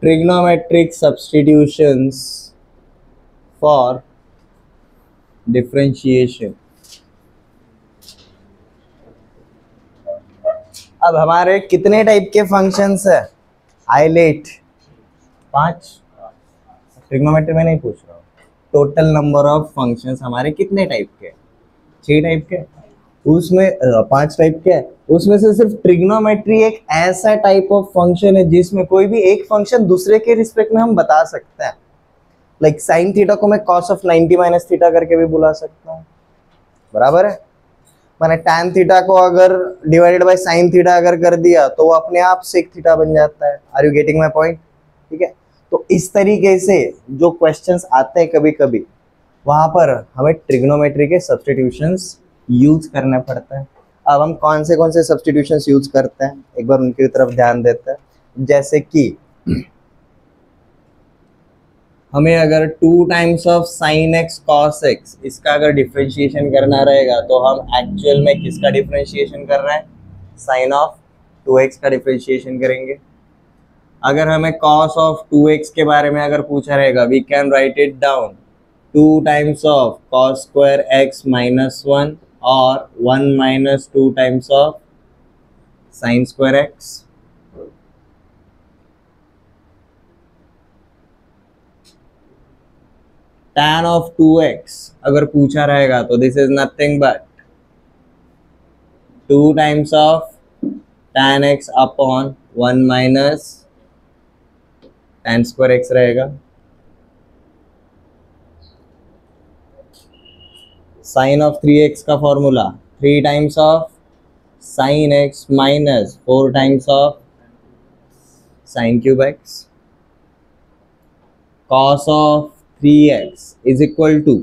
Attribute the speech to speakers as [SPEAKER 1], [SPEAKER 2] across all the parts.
[SPEAKER 1] Trigonometric substitutions for differentiation. अब हमारे कितने टाइप के फंक्शंस है? हाईलाइट 5। ट्रिग्नोमेट्री में नहीं पूछ रहा हूँ, टोटल नंबर ऑफ फंक्शंस हमारे कितने टाइप के? 6 टाइप के। उसमें 5 टाइप के, उसमें से सिर्फ ट्रिग्नोमेट्री एक ऐसा टाइप ऑफ फंक्शन है जिसमें कोई भी एक फंक्शन दूसरे के रिस्पेक्ट में हम बता सकते हैं। लाइक साइन थीटा को मैं cos ऑफ 90 माइनस थीटा करके भी बुला सकता हूँ, बराबर है। मैंने tan थीटा को अगर डिवाइडेड बाय साइन थीटा अगर कर दिया तो वो अपने आप सेक थीटा बन जाता है। Are you getting my point? ठीक है, तो इस तरीके से जो क्वेश्चंस आते हैं कभी कभी, वहां पर हमें ट्रिग्नोमेट्री के सब्स्टिट्यूशंस यूज करना पड़ता है। अब हम कौन से सब्स्टिट्यूशंस यूज करते हैं, एक बार उनकी तरफ ध्यान देते हैं। जैसे कि हमें अगर 2 times of sine x cos x इसका अगर डिफ्रेंशिएशन करना रहेगा तो हम एक्चुअल में किसका डिफ्रेंशिएशन कर रहे हैं? साइन ऑफ 2x का डिफ्रेंशिएशन करेंगे। अगर हमें cos ऑफ 2x के बारे में अगर पूछा रहेगा, we can write it down 2 times of cos square x minus 1 और 1 minus 2 times of sine square x। tan of 2x अगर पूछा रहेगा तो this is nothing but 2 times of tan x upon 1 minus tan square x रहेगा। Sine of 3x का formula 3 times of sine x minus 4 times of sine cube x। cos of 3x is equal to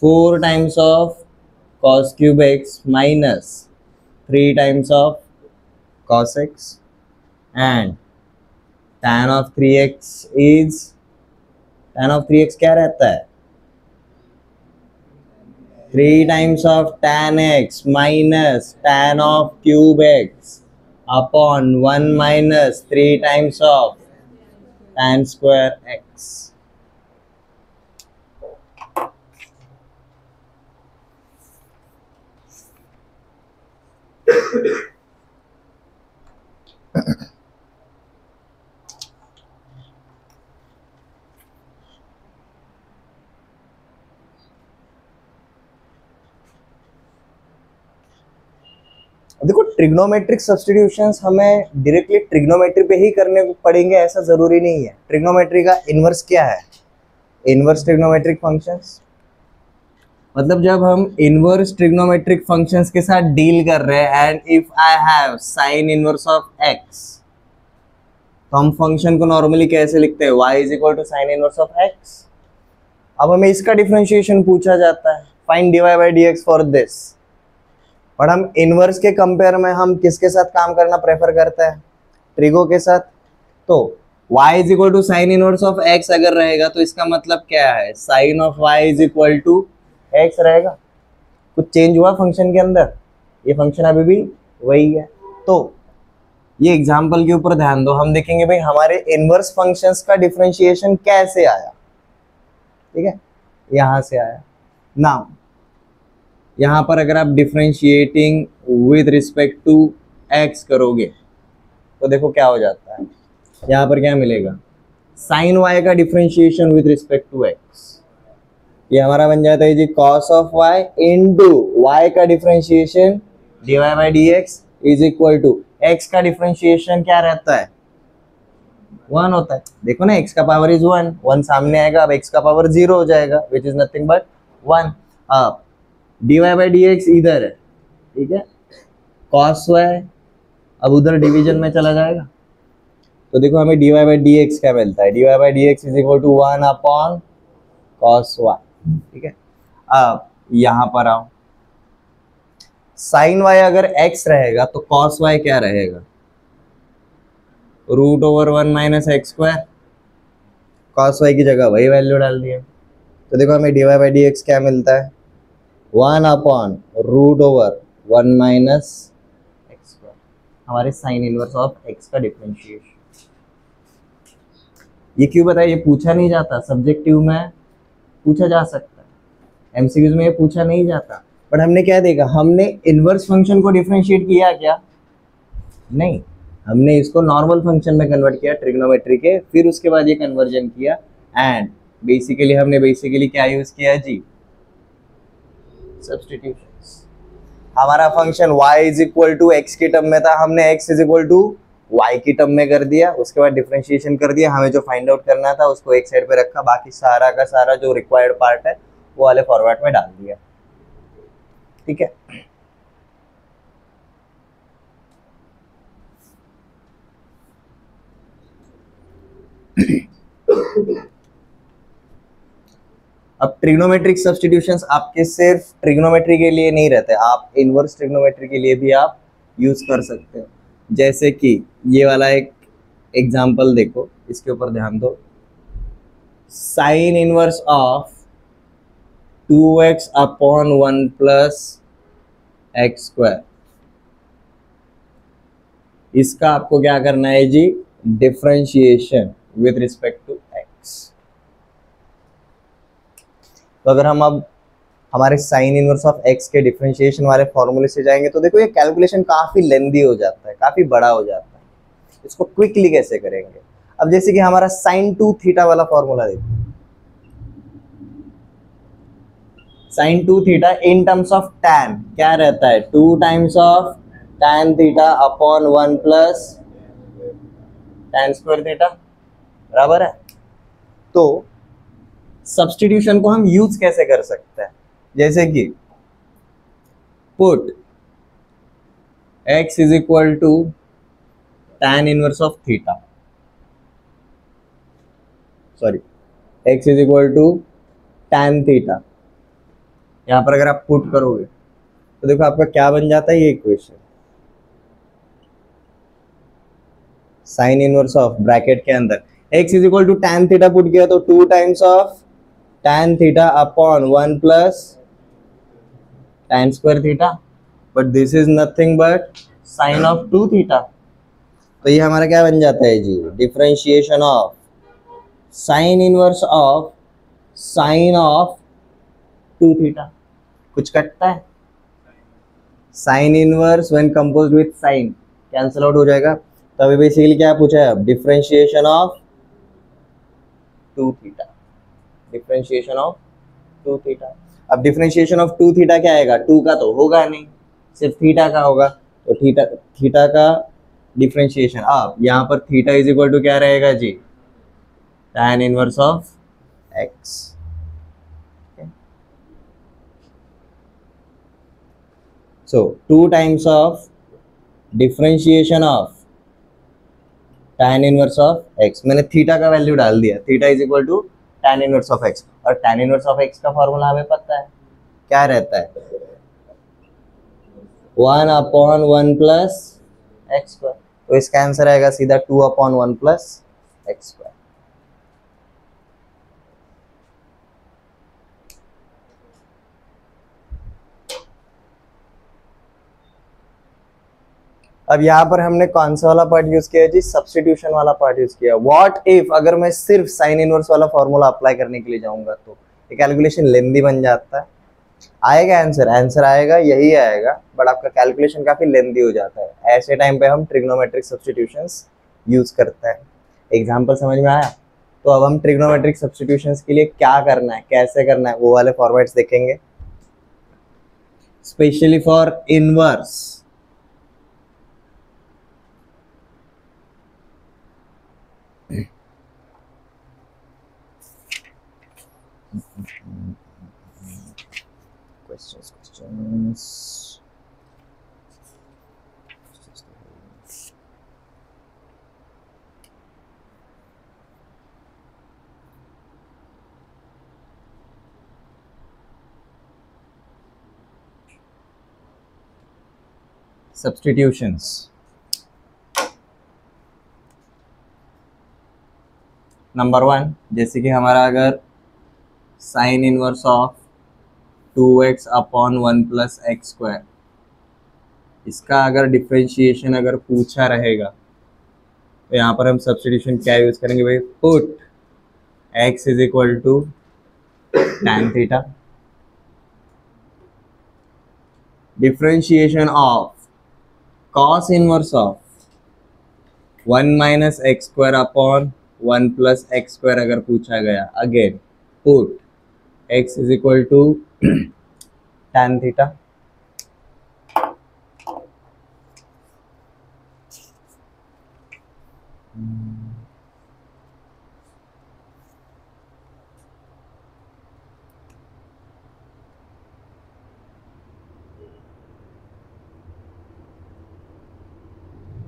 [SPEAKER 1] 4 times of cos cube x minus 3 times of cos x, and tan of 3x is, tan of 3x क्या रहता है? 3 times of tan x minus tan of cube x upon 1 minus 3 times of tan square x। देखो, trigonometric substitutions हमें directly trigonometry पे ही करने पड़ेंगे ऐसा जरूरी नहीं है। ट्रिग्नोमेट्री का इनवर्स क्या है? Inverse trigonometric functions. मतलब जब हम इनवर्स ट्रिग्नोमेट्रिक फंक्शंस के साथ डील कर रहे हैं, and if I have sign inverse of x, तो हम फंक्शन को नॉर्मली कैसे लिखते हैं? y is equal to sine inverse of x। अब हमें इसका डिफरेंशिएशन पूछा जाता है, find dy by dx for this. But हम इनवर्स के कंपेयर में हम किसके साथ काम करना प्रेफर करते हैं? ट्रिगो के साथ। तो y is equal to sine inverse of x अगर रहेगा तो इसका मतलब क्या है? Sine of y is equal to x रहेगा। कुछ चेंज हुआ फंक्शन के अंदर? ये फंक्शन अभी भी वही है। तो ये एग्जाम्पल के ऊपर ध्यान दो, हम देखेंगे भाई हमारे इनवर्स फंक्शंस का डिफरेंशिएशन कैसे आया। ठीक है, यहां से आया। नाउ यहाँ पर अगर आप differentiating with respect to x करोगे तो देखो क्या हो जाता है। यहाँ पर क्या मिलेगा? साइन y का differentiation with respect to x, ये हमारा बन जाता है जी cos of y into y का differentiation dy by dx is equal to x का डिफरेंशिएशन क्या रहता है? 1 होता है। देखो ना, x का पावर इज 1, 1 सामने आएगा, अब x का पावर 0 हो जाएगा, विच इज नथिंग बट 1। अब dy बाई dx इधर है, ठीक है, cos y अब उधर डिवीजन में चला जाएगा, तो देखो हमें dy बाई dx क्या मिलता है? dy by dx is equal to 1 upon cos y। ठीक है, अब यहाँ पर आओ, साइन वाई अगर x रहेगा तो कॉस वाई क्या रहेगा, root over 1 minus x square. Cos y की जगह वही वैल्यू डाल दिया, तो देखो हमें d Y by D x क्या मिलता है, 1/√1 माइनस एक्स स्क्वायर, हमारे साइन इनवर्स ऑफ एक्स का डिफरेंशिएशन। ये क्यों बताया, ये पूछा नहीं जाता, सब्जेक्टिव में पूछा जा सकता है, एमसीक्यूज में ये पूछा नहीं जाता। बट हमने क्या देखा, हमने इनवर्स फंक्शन को डिफरेंशिएट किया क्या, नहीं, हमने इसको नॉर्मल फंक्शन में कन्वर्ट किया ट्रिग्नोमेट्री के, फिर उसके बाद ये कन्वर्जन किया, एंड बेसिकली क्या यूज किया जी, सब्स्टिट्यूशंस। हमारा function y is equal to x की टर्म में था, हमने x is equal to y की टर्म में कर दिया, उसके बाद डिफरेंशिएशन कर दिया, हमें जो फाइंड आउट करना था उसको एक साइड पे रखा, बाकी सारा का सारा जो रिक्वायर्ड पार्ट है वो वाले फॉर्मेट में डाल दिया। ठीक है, अब ट्रिग्नोमेट्रिक सब्स्टिट्यूशंस आपके सिर्फ ट्रिग्नोमेट्री के लिए नहीं रहते, आप इनवर्स ट्रिग्नोमेट्री के लिए भी आप यूज कर सकते हो। जैसे कि ये वाला एक एग्जांपल देखो, इसके ऊपर ध्यान दो, sine inverse of 2x upon 1 plus x square, इसका आपको क्या करना है जी, differentiation with respect to x। तो अगर हम अब हमारे साइन इनवर्स ऑफ x के डिफरेंशिएशन वाले फॉर्मूले से जाएंगे तो देखो ये कैलकुलेशन काफी लेंदी हो जाता है, काफी बड़ा हो जाता है, इसको क्विकली कैसे करेंगे। अब जैसे कि हमारा साइन 2 थीटा वाला फॉर्मूला देखो, sine 2 theta in terms of tan क्या रहता है, 2 times of tan theta upon 1 plus tan square theta, बराबर है। तो सब्स्टिट्यूशन को हम यूज कैसे कर सकते हैं, जैसे कि put x is equal to tan inverse of theta, sorry x is equal to tan theta, यहां पर अगर आप पुट करोगे तो देखो आपका क्या बन जाता है, ये equation sine inverse of bracket के अंदर x is equal to tan theta put किया तो 2 times of tan theta upon 1 plus tan square theta, but this is nothing but sine of 2 theta. तो ये हमारा क्या बन जाता है जी, differentiation of sine inverse of sine of 2 theta. कुछ कटता है, sine inverse when composed with sine cancel out हो जाएगा, तो अभी बेसिकली क्या पूछा है, अब differentiation of 2 theta, differentiation of 2 theta. अब डिफरेंशिएशन ऑफ 2 थीटा क्या आएगा, 2 का तो होगा नहीं, सिर्फ थीटा का होगा, तो थीटा का डिफरेंशिएशन, अब यहाँ पर थीटा इज इक्वल टू क्या रहेगा जी, tan inverse of x। So 2 times of differentiation of tan inverse of x, मैंने थीटा का वैल्यू डाल दिया, theta is equal to tan inverse of x, और tan इनवर्स ऑफ x का formula हमें पता है क्या रहता है, 1/1 प्लस एक्स स्क्वायर, तो इसका आंसर आएगा सीधा 2/1 प्लस एक्स स्क्वायर। अब यहाँ पर हमने कौन सा वाला पार्ट यूज किया जी, सब्स्टिट्यूशन वाला पार्ट यूज किया। व्हाट इफ अगर मैं सिर्फ साइन इनवर्स वाला फॉर्मूला अप्लाई करने के लिए जाऊंगा तो ये कैलकुलेशन लेंदी बन जाता है, आएगा आंसर, आंसर आएगा यही आएगा, बट आपका कैलकुलेशन काफी लेंदी हो जाता है। ऐसे टाइम पे हम ट्रिग्नोमेट्रिक सब्स्टिट्यूशंस यूज करते हैं। एग्जांपल समझ में आया, तो अब हम ट्रिग्नोमेट्रिक सब्स्टिट्यूशंस के लिए क्या करना है, कैसे करना है, वो वाले फॉर्मेट्स देखेंगे, specially for inverse. questions substitutions. Number 1, जैसे कि हमारा अगर sign inverse of 2x upon 1 plus x square, इसका अगर डिफ्रेंशिएशन अगर पूछा रहेगा तो यहाँ पर हम सब्स्टिट्यूशन क्या यूज करेंगे भाई, put x is equal to tan theta, differentiation of cos inverse of 1 minus x square upon 1 plus x square अगर पूछा गया, again put x is equal to tan theta,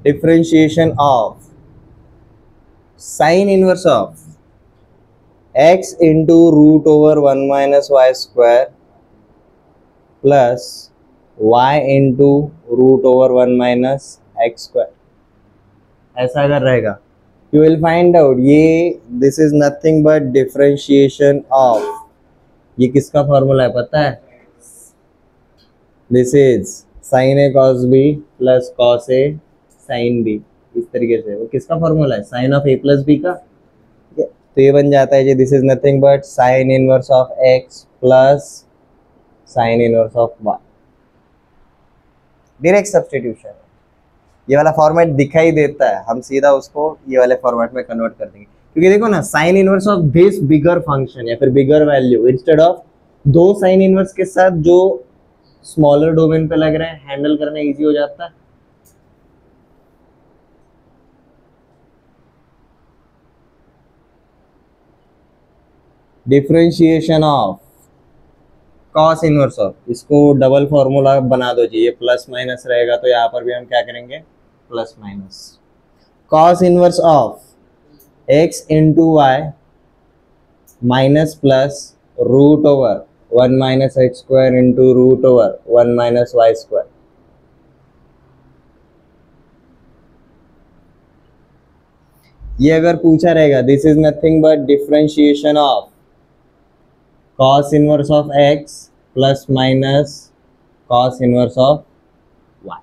[SPEAKER 1] differentiation of sin inverse of x into root over 1 minus y square plus y into root over 1 minus x square, ऐसा अगर रहेगा you will find out ये this is nothing but differentiation of, ये किसका formula है पता है, this is sin a cos b plus cos a sin b, इस तरीके से वो किसका फॉर्मूला है, sine of a plus b का, तो ये बन जाता है जी this is nothing but sine inverse of x plus sine inverse of y, direct substitution. ये वाला फॉर्मेट दिखाई देता है, हम सीधा उसको ये वाले फॉर्मेट में कन्वर्ट कर देंगे, क्योंकि देखो ना sign inverse of this bigger function या फिर बिगर वैल्यू इंस्टेड ऑफ दो साइन इनवर्स के साथ जो स्मॉलर डोमेन पे लग रहे हैं हैंडल करना इजी हो जाता है। Differentiation of cos inverse of, इसको डबल फॉर्मूला बना दो जी, ये प्लस माइनस रहेगा तो यहाँ पर भी हम क्या करेंगे plus minus, cos inverse of x into y minus plus root over 1 minus x square into root over 1 minus y square, ये अगर पूछा रहेगा this is nothing but differentiation of cos inverse of x plus minus cos inverse of y।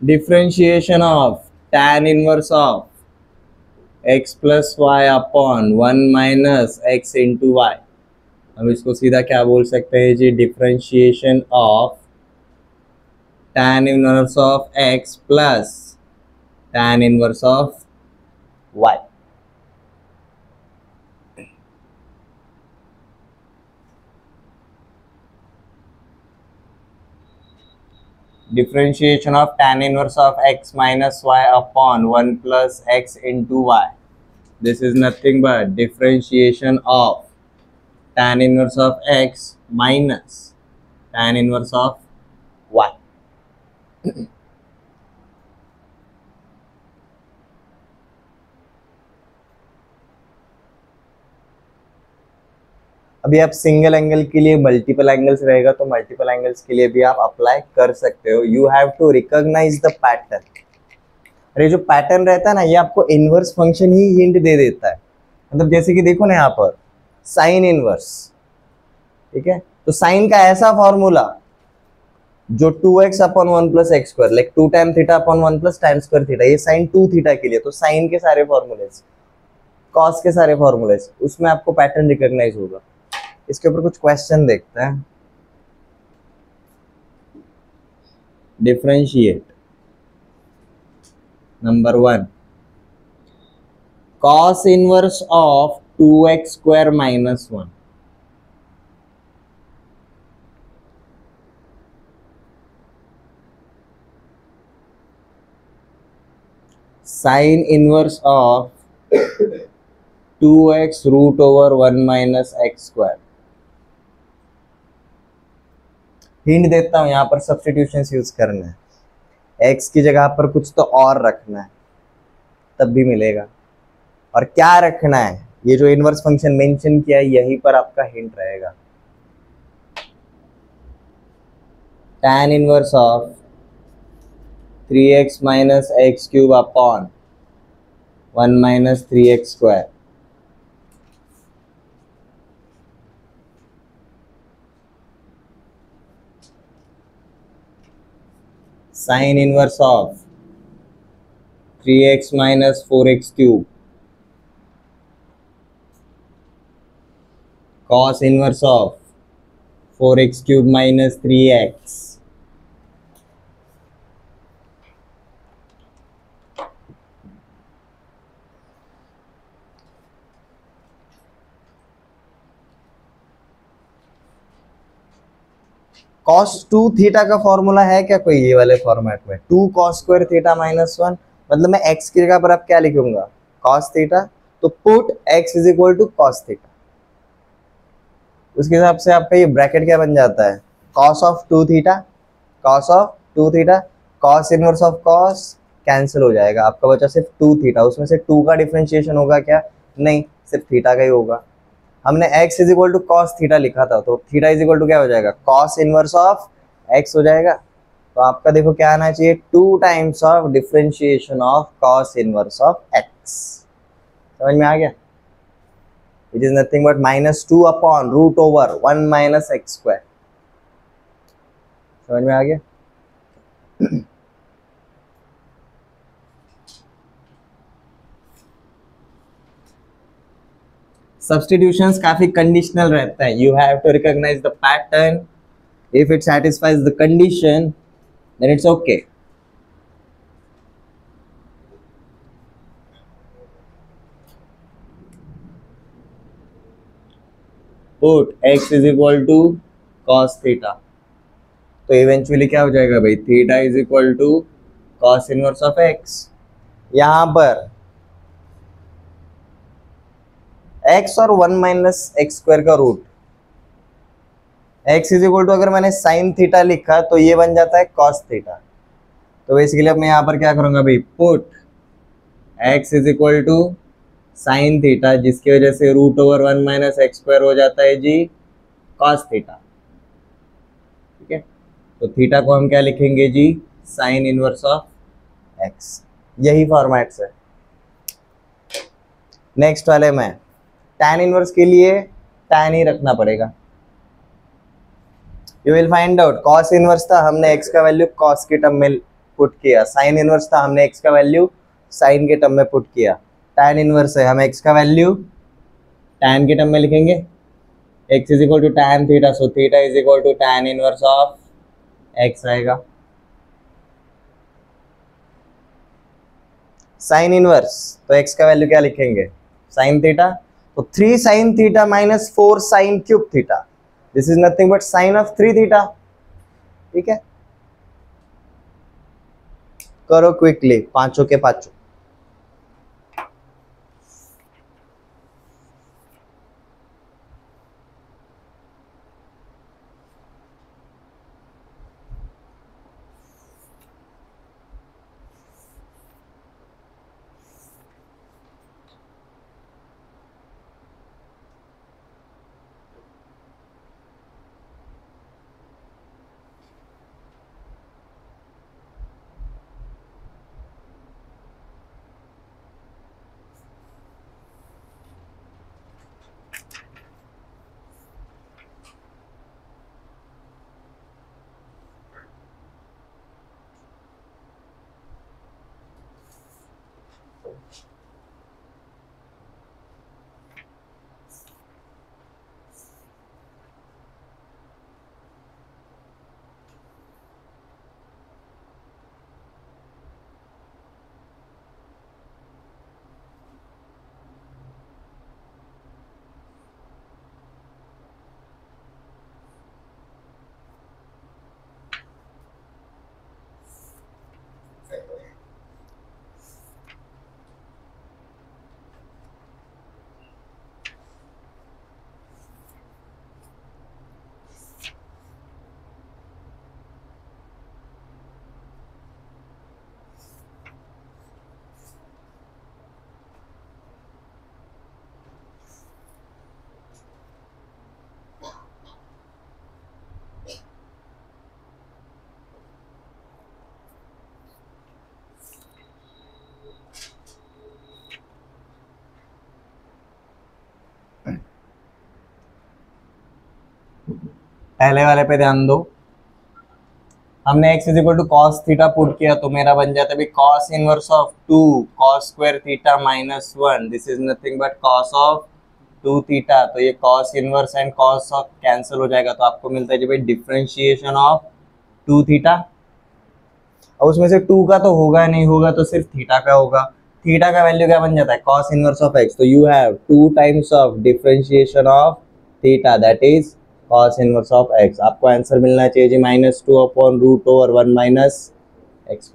[SPEAKER 1] Differentiation of tan inverse of x plus y upon 1 minus x into y, हम इसको सीधा क्या बोल सकते हैं जी, differentiation of tan inverse of x plus tan inverse of y। Differentiation of tan inverse of x minus y upon 1 plus x into y. This is nothing but differentiation of tan inverse of x minus tan inverse of y. अभी आप single angle के लिए multiple angles रहेगा तो multiple angles के लिए भी आप अप्लाई कर सकते हो। You have to recognise the pattern. अरे जो पैटर्न रहता है ना, ये आपको इनवर्स फंक्शन ही हिंट दे देता है। मतलब जैसे कि देखो ना यहाँ पर साइन इनवर्स, ठीक है, तो साइन का ऐसा फॉर्मूला जो 2x upon 1 plus x square, like 2 time theta upon 1 plus time square theta, ये साइन 2 थीटा के लिए, तो साइन के सारे फॉर्मूलेज, कॉस के सारे फॉर्मूलेज, उसमें आपको पैटर्न रिकॉग्नाइज होगा। इसके ऊपर कुछ क्वेश्चन देखते हैं। Differentiate number 1, cos inverse of 2x square minus 1, sine inverse of 2x root over 1 minus x square. Hint देता हूं, यहां पर सब्स्टिट्यूशन यूज करना है, x की जगह पर कुछ तो और रखना है, तब भी मिलेगा। और क्या रखना है, ये जो इनवर्स फंक्शन मेंशन किया है यहीं पर आपका हिंट रहेगा। tan inverse of 3x minus x cube upon 1 minus 3x square, sign inverse of 3x minus 4x cube, cos inverse of 4x cube minus 3x, cos 2 theta का formula है क्या कोई ये वाले फॉर्मेट में, 2 cos स्क्वायर थीटा माइनस 1, मतलब मैं x की जगह पर अब क्या लिखूंगा, cos थीटा, तो put x is equal to cos theta. उसके हिसाब से आपका ये ब्रैकेट क्या बन जाता है, cos of 2 theta, cos of 2 theta, cos inverse of cos cancel हो जाएगा, आपका बचा सिर्फ 2 थीटा, उसमें से 2 का डिफरेंशिएशन होगा क्या, नहीं, सिर्फ थीटा का ही होगा। हमने x is equal to cos theta लिखा था, तो थीटा इज इक्वल टू क्या हो जाएगा, कॉस इनवर्स ऑफ x हो जाएगा। तो आपका देखो क्या आना चाहिए, 2 times of differentiation of cos inverse of x। समझ में आ गया, it is nothing but -2 upon root over 1 minus x square. समझ में आ गया। सब्स्टिट्यूशंस काफी कंडीशनल रहता है, you have to recognise the pattern, if it satisfies the condition then it's okay. Put x is equal to cos theta, तो eventually क्या हो जाएगा भाई, theta is equal to cos inverse of x। यहां पर x और 1 minus x square का root, x is equal to अगर मैंने साइन थीटा लिखा तो ये बन जाता है cos थीटा। तो बेसिकली अब मैं यहाँ पर क्या करूंगा भाई, put x is equal to sine theta, जिसकी वजह से root over 1 minus x square हो जाता है जी cos थीटा। ठीक है, तो थीटा को हम क्या लिखेंगे जी, साइन इनवर्स ऑफ x। यही फॉर्मेट्स है। नेक्स्ट वाले में tan इनवर्स के लिए tan ही रखना पड़ेगा। You will find out, cos inverse था, हमने x का वैल्यू cos के टर्म में पुट किया, साइन इनवर्स था, हमने x का वैल्यू साइन के टर्म में पुट किया, tan इनवर्स है, हम x का वैल्यू tan के टर्म में लिखेंगे, x is equal to tan theta, so theta is equal to tan inverse of x आएगा। साइन इनवर्स, तो x का वैल्यू क्या लिखेंगे, साइन थीटा, तो 3 sine theta minus 4 sine cube theta, this is nothing but sine of 3 theta. ठीक है, करो quickly, पांचों के पांचों। पहले वाले पे ध्यान दो, हमने x is equal to cos theta put किया तो मेरा बन जाता है cos inverse of 2 cos square theta minus 1, this is nothing but cos of 2 theta. तो ये cos inverse and cos of cancel हो जाएगा, तो आपको मिलता है जी भाई डिफरेंशिएशन ऑफ 2 थीटा। और उसमें से 2 का तो होगा नहीं, होगा तो सिर्फ थीटा का होगा। थीटा का वैल्यू क्या बन जाता है कॉस इनवर्स ऑफ x, तो you have 2 times of differentiation of theta that is cos inverse of x। आपको आंसर मिलना चाहिए जी -2 upon root over 1 minus x।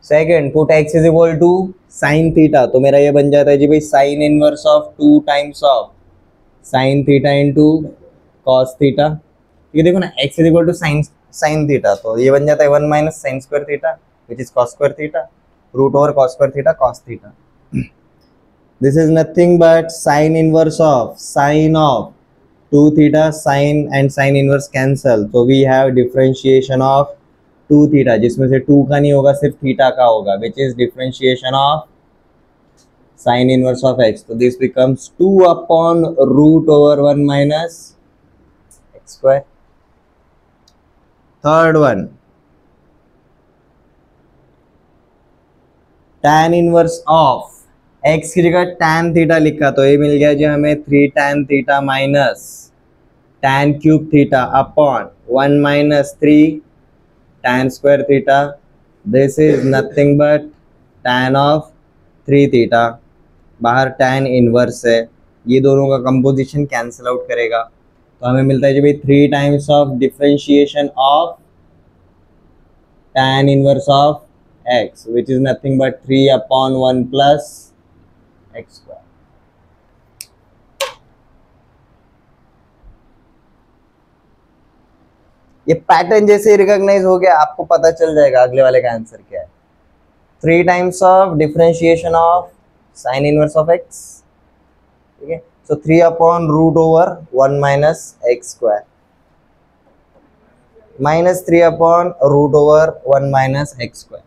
[SPEAKER 1] Second, put x is equal to sine theta, तो मेरा ये बन जाता है जी भाई sine inverse of 2 times of sine theta into cos theta. ये देखो ना x is equal to sine theta, तो ये बन जाता है 1 minus sine square theta which is cos square theta, root over cos square theta cos theta. This is nothing but sin inverse of sin of 2 theta, sin and sin inverse cancel, so we have differentiation of 2 theta, जिसमें से 2 का नहीं होगा सिर्फ theta का होगा, which is differentiation of sin inverse of x, so this becomes 2 upon root over 1 minus x square। Third one, tan inverse of x की जगह tan थीटा लिखा, तो ये मिल गया जी हमें 3 tan theta minus tan cube theta upon 1 minus 3 tan square theta, this is nothing but tan of 3 theta. बाहर tan inverse है, ये दोनों का कंपोजिशन कैंसिल आउट करेगा, तो हमें मिलता है जी भाई 3 times of differentiation of tan inverse of x which is nothing but 3 upon 1 plus x square। ये पैटर्न जैसे रिकॉग्नाइज हो गया, आपको पता चल जाएगा अगले वाले का आंसर क्या है। 3 times of differentiation of sine inverse of x, ठीक है, so 3 upon root over 1 minus x square minus 3 upon root over 1 minus x square.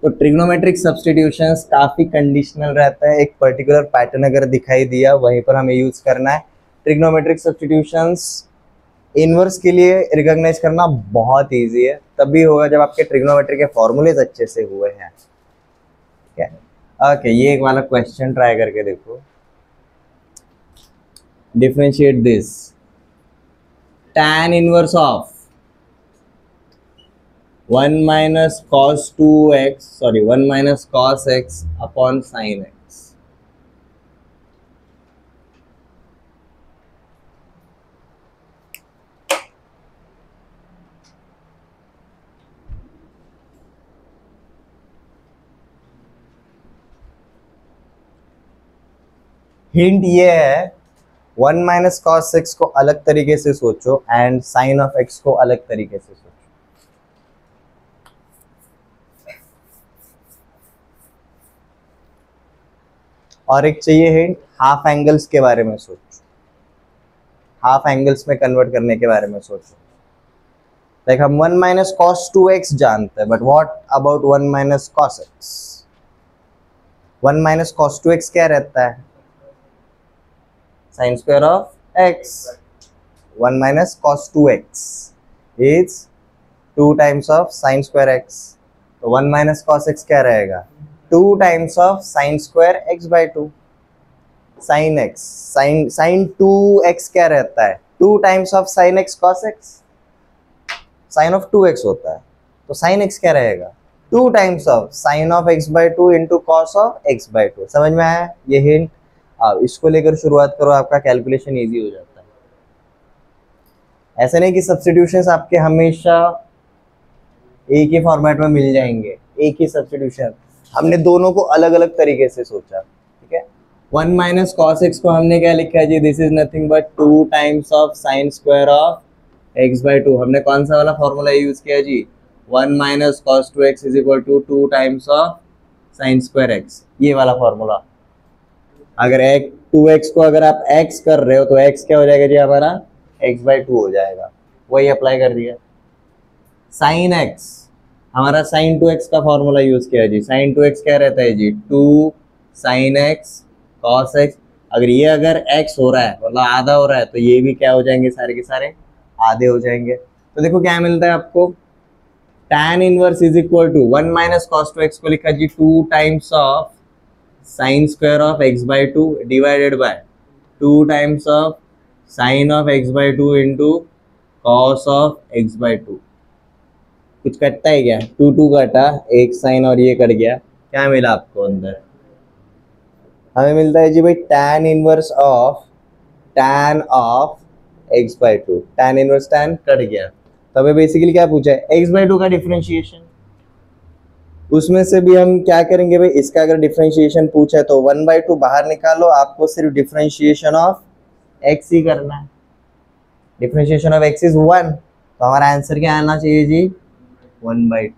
[SPEAKER 1] तो ट्रिग्नोमेट्रिक सब्स्टिट्यूशंस काफ़ी कंडीशनल रहता है, एक पर्टिकुलर पैटर्न अगर दिखाई दिया वहीं पर हमें यूज़ करना है। ट्रिग्नोमेट्रिक सब्स्टिट्यूशंस इनवर्स के लिए रिकॉग्नाइज करना बहुत इजी है, तभी होगा जब आपके ट्रिग्नोमेट्री के फॉर्मूलेज अच्छे से हुए हैं, ठीक है। ओके, ये एक वाला क्वेश्चन ट्राई करके देखो। Differentiate this tan inverse of 1 minus cos 2x, sorry 1 minus cos x upon sin x। Hint ये है 1 माइनस कॉस एक्स को अलग तरीके से सोचो एंड साइन ऑफ एक्स को अलग तरीके से सोचो। और एक चाहिए हिंट, हाफ एंगल्स के बारे में सोचो, हाफ एंगल्स में कन्वर्ट करने के बारे में सोचो। लाइक हम 1 माइनस कॉस 2x जानते हैं, but what about 1 minus cos x? 1 minus cos 2x क्या रहता है? Sine square of x। 1 minus cos 2x is 2 times of sine square x, तो 1 माइनस कॉस x क्या रहेगा? 2 times of sine square x by 2। Sine x, sine 2x क्या रहता है? 2 times of sine x cos x, sine of 2x होता है, तो sine x क्या रहेगा? 2 times of sine of x by 2 into cos of x by 2। समझ में आया ये हिंट? अब इसको लेकर शुरुआत करो, आपका कैलकुलेशन इजी हो जाता है। ऐसा नहीं कि सब्स्टिट्यूशंस आपके हमेशा एक ही फॉर्मेट में मिल जाएंगे, एक ही सब्स्टिट्यूशन। हमने दोनों को अलग अलग तरीके से सोचा, ठीक है। 1 माइनस कॉस एक्स को हमने क्या लिखा है जी? This is nothing but 2 times of sine square of X by 2। हमने कौन सा वाला फॉर्मूला यूज किया जी? 1 minus cos 2x is equal to 2 times of sine square X, ये वाला फॉर्मूला। अगर 2x को अगर आप x कर रहे हो तो x क्या हो जाएगा जी हमारा? x बाई 2 हो जाएगा। वही अप्लाई कर दिया। साइन एक्स, हमारा साइन 2x का फॉर्मूला यूज किया जी। साइन 2x क्या रहता है जी, 2 साइन एक्स कॉस एक्स। अगर x हो रहा है मतलब आधा हो रहा है, तो ये भी क्या हो जाएंगे, सारे के सारे आधे हो जाएंगे। तो देखो क्या मिलता है आपको, tan inverse is equal to 1 minus cos 2x को लिखा जी 2 times of sine square of x by 2 divided by 2 times of sine of x by 2 into cos of x by 2। कुछ कटता है क्या, 2 कटा, एक साइन और ये कट गया, क्या मिला आपको अंदर, हमें मिलता है जी भाई tan inverse of tan of x by 2। tan inverse tan cut गया, तो हमें बेसिकली क्या पूछा है, x बाई 2 का डिफरेंशिएशन। उसमें से भी हम क्या करेंगे भाई, इसका अगर डिफरेंशिएशन पूछा है तो 1/2 बाहर निकालो, आपको सिर्फ डिफरेंशिएशन ऑफ x ही करना है। डिफरेंशिएशन ऑफ x इज 1, तो हमारा आंसर क्या आना चाहिए जी, 1/2।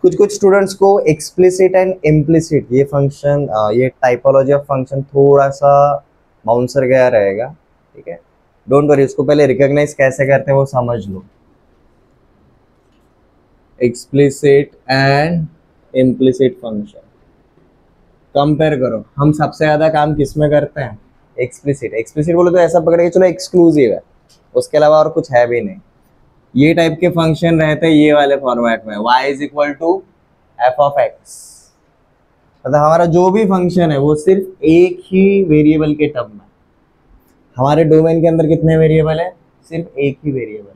[SPEAKER 1] कुछ स्टूडेंट्स को एक्सप्लिसिट एंड इम्प्लिसिट ये फंक्शन, ये टाइपोलॉजी ऑफ फंक्शन थोड़ा सा बाउंसर गया रहेगा, ठीक है, डोंट वरी, उसको पहले रिकॉग्नाइज कैसे करते हैं वो समझ लो। Explicit and implicit function compare करो, हम सबसे ज्यादा काम किस में करते हैं, एक्सप्लिसिट। एक्सप्लिसिट बोले तो ऐसा पकड़ के चलो एक्सक्लूसिव है, उसके अलावा और कुछ है भी नहीं। ये टाइप के फंक्शन रहते हैं ये वाले फॉर्मेट में, y is equal to f of x, मतलब हमारा जो भी फंक्शन है वो सिर्फ एक ही वेरिएबल के टर्म में। हमारे डोमेन के अंदर कितने वेरिएबल है, सिर्फ एक ही वेरिएबल है।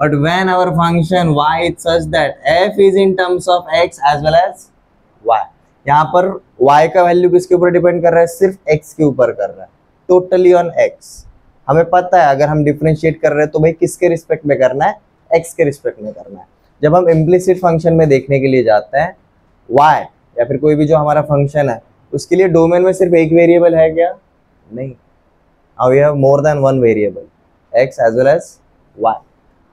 [SPEAKER 1] But when our function y is such that f is in terms of x as well as y, यहाँ पर y का वैल्यू किसके ऊपर डिपेंड कर रहा है, सिर्फ x के ऊपर कर रहा है, टोटली ऑन x। हमें पता है अगर हम डिफरेंशिएट कर रहे हैं तो भाई किसके रिस्पेक्ट में करना है, x के रिस्पेक्ट में करना है। जब हम इम्प्लिसिट फंक्शन में देखने के लिए जाते हैं y या फिर कोई भी जो हमारा फंक्शन है, उसके लिए डोमेन में सिर्फ एक वेरिएबल है क्या, नहीं, we have more than one variable, x as well as y।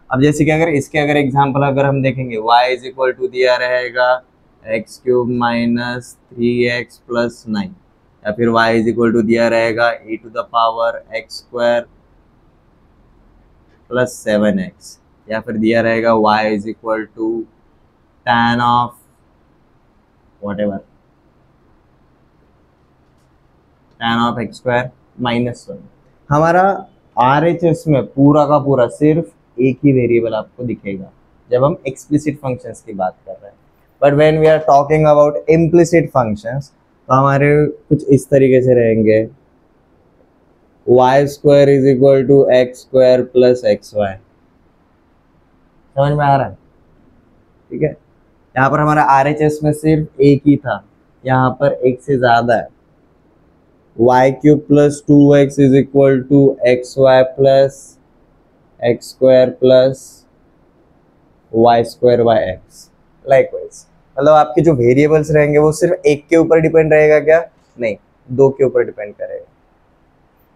[SPEAKER 1] अब जैसे कि अगर इसके अगर एग्जांपल अगर हम देखेंगे, y इज इक्वल टू दिया रहेगा x cube minus 3x plus 9, या फिर y इज इक्वल टू दिया रहेगा e to the power x square plus 7x, या फिर दिया रहेगा y is equal to tan of whatever tan of x square minus 1। हमारा RHS में पूरा का पूरा सिर्फ एक ही वेरिएबल आपको दिखेगा जब हम एक्सप्लिसिट फंक्शंस की बात कर रहे हैं। But when we are talking about implicit functions, तो हमारे कुछ इस तरीके से रहेंगे, y square is equal to x square plus xy। समझ में आ रहा है, ठीक है। यहाँ पर हमारा RHS में सिर्फ एक ही था, यहाँ पर एक से ज्यादा है। y cube plus 2x is equal to x y plus x square plus Y square by x. Likewise मतलब आपके जो वेरिएबल्स रहेंगे वो सिर्फ एक के ऊपर डिपेंड रहेगा क्या, नहीं, दो के ऊपर डिपेंड करेगा।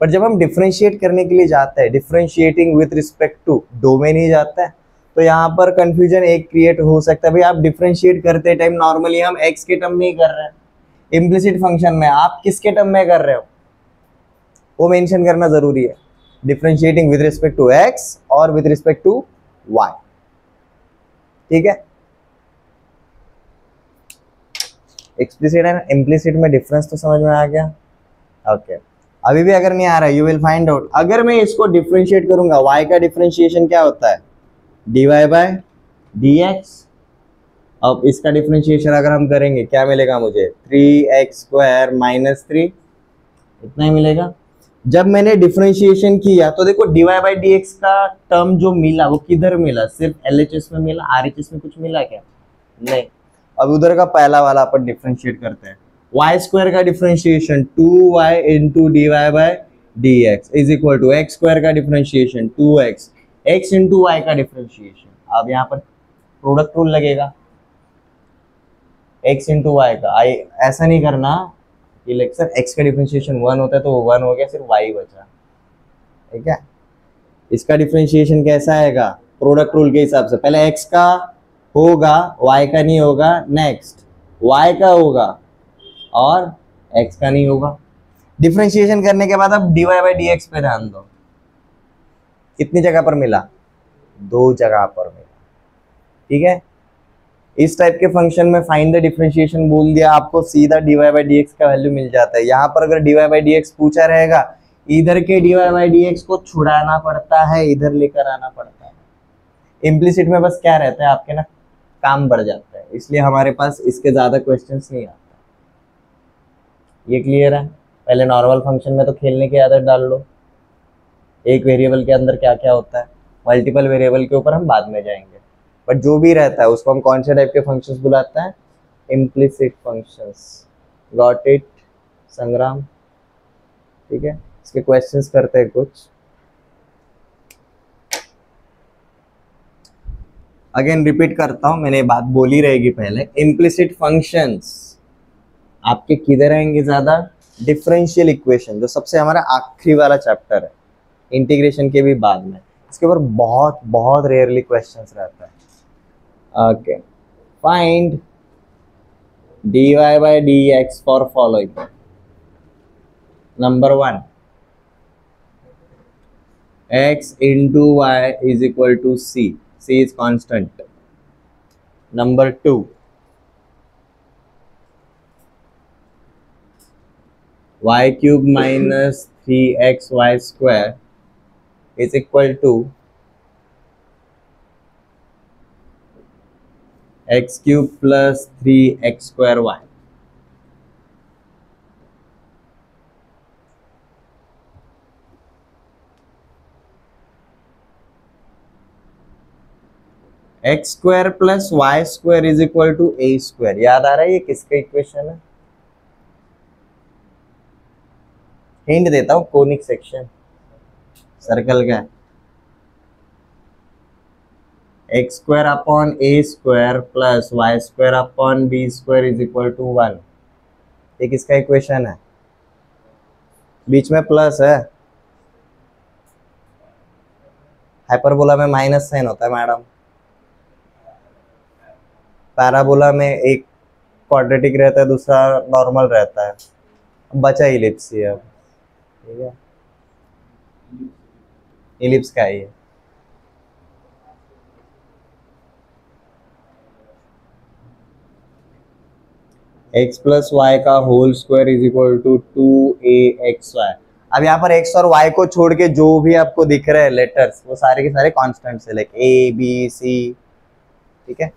[SPEAKER 1] पर जब हम डिफरेंशिएट करने के लिए जाते हैं, differentiating with respect to domain ही जाता है, तो यहाँ पर कंफ्यूजन एक क्रिएट हो सकता है, भाई आप डिफरेंशिएट करते टाइम नॉर्मली हम x के टर्म में ही कर रहे हैं, इम्प्लिसिट फंक्शन में आप किसके टर्म में कर रहे हो वो मेंशन करना जरूरी है, differentiating with respect to x और विद रिस्पेक्ट टू y, ठीक है। एक्सप्लिसिट एंड इम्प्लिसिट में डिफरेंस तो समझ में आ गया, ओके। अभी भी अगर नहीं आ रहा है, यू विल फाइंड आउट। अगर मैं इसको डिफरेंशिएट करूंगा, y का डिफरेंशिएशन क्या होता है, dy बाय dx। अब इसका डिफरेंशिएशन अगर हम करेंगे क्या मिलेगा मुझे, 3x स्क्वायर माइनस 3, इतना ही मिलेगा। जब मैंने डिफरेंशिएशन किया तो देखो dy बाई dx का टर्म जो मिला वो किधर मिला, सिर्फ LHS में मिला, RHS में कुछ मिला क्या, नहीं। अब उधर का पहला वाला अपन डिफरेंशिएट करते हैं, y स्क्वायर का differentiation 2y into dy by dx is equal to x square का differentiation 2x, x into y का डिफरेंशिएशन। अब यहाँ पर प्रोडक्ट रूल लगेगा, x इंटू वाई का। ऐसा नहीं करना कि लाइक सर x का डिफरेंशिएशन 1 होता है तो वो 1 हो गया, सिर्फ y बचा, ठीक है। इसका डिफरेंशिएशन कैसा आएगा, प्रोडक्ट रूल के हिसाब से, पहले x का होगा y का नहीं होगा, नेक्स्ट y का होगा और x का नहीं होगा। डिफरेंशिएशन करने के बाद अब dy बाई डी एक्स पे ध्यान दो, कितनी जगह पर मिला, 2 जगह पर मिला। ठीक है, इस टाइप के फंक्शन में फाइंड द डिफरेंशिएशन बोल दिया, आपको सीधा dy बाई डी एक्स का वैल्यू मिल जाता है। यहाँ पर अगर dy बाई डी एक्स पूछा रहेगा, इधर के dy बाई डी एक्स को छुड़ाना पड़ता है, इधर लेकर आना पड़ता है। इम्प्लिसिट में बस क्या रहता है आपके ना, काम बढ़ जाता है, इसलिए हमारे पास इसके ज्यादा क्वेश्चंस नहीं आते। ये क्लियर है? पहले नॉर्मल फंक्शन में तो खेलने की आदत डाल लो, एक वेरिएबल के अंदर क्या क्या होता है, मल्टीपल वेरिएबल के ऊपर हम बाद में जाएंगे, बट जो भी रहता है उसको हम कौन से टाइप के फंक्शंस बुलाते हैं, इम्प्लिसिट फंक्शंस। गॉट इट संग्राम? ठीक है, इसके क्वेश्चंस करते हैं कुछ। अगेन रिपीट करता हूं, मैंने बात बोली रहेगी पहले, इम्प्लिसिट फंक्शंस आपके किधर आएंगे ज्यादा, डिफरेंशियल इक्वेशन, जो सबसे हमारा आखिरी वाला चैप्टर है, इंटीग्रेशन के भी बाद में, इसके ऊपर बहुत बहुत रेयरली क्वेश्चंस रहता है। Okay, find dy by D x for following. Number 1, x into y is equal to c is constant. Number 2, y cube minus 3xy square is equal to x cube plus 3x square y. X square plus Y square is equal to a square. याद आ रहा है ये किसका equation है? Hint देता हूं, conic section circle का, x square upon A square plus Y square upon B square is equal to 1। ये किसका इक्वेशन है? बीच में प्लस है, हाइपरबोला में माइनस साइन होता है मैडम, पैराबोला में एक क्वाड्रेटिक रहता है, दूसरा नॉर्मल रहता है, बचा इलिप्स ही अब। ठीक है, इलिप्स का है ये। एक्स प्लस वाई का whole square is equal to 2axy। अब यहाँ पर x और y को छोड़ के जो भी आपको दिख रहे हैं लेटर्स, वो सारे के सारे कॉन्स्टेंट्स है, लाइक a b c। ठीक है,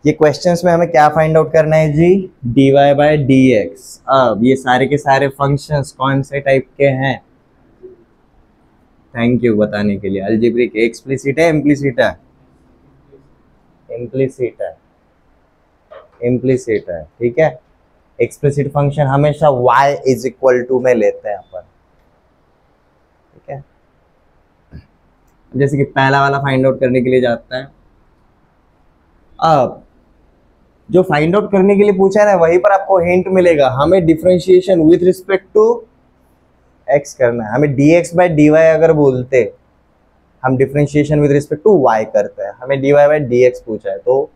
[SPEAKER 1] ये क्वेश्चंस में हमें क्या फाइंड आउट करना है जी, dy बाई डी एक्स। अब ये सारे के सारे फंक्शंस कौन से टाइप के हैं? थैंक यू बताने के लिए। अलजेब्रिक एक्सप्लिसिट है, इम्प्लिसिट है? इम्प्लिसिट है, इम्प्लिसिट है। ठीक है, एक्सप्लिसिट फंक्शन हमेशा y इज इक्वल टू में लेते हैं अपन। ठीक है, जैसे कि पहला वाला फाइंड आउट करने के लिए जाता है। अब जो फाइंड आउट करने के लिए पूछा है ना, वहीं पर आपको हिंट मिलेगा, हमें differentiation with respect to x करना है। हमें dx बाई dy अगर बोलते, हम differentiation with respect to y करते हैं, हमें dy बाई dx पूछा है, तो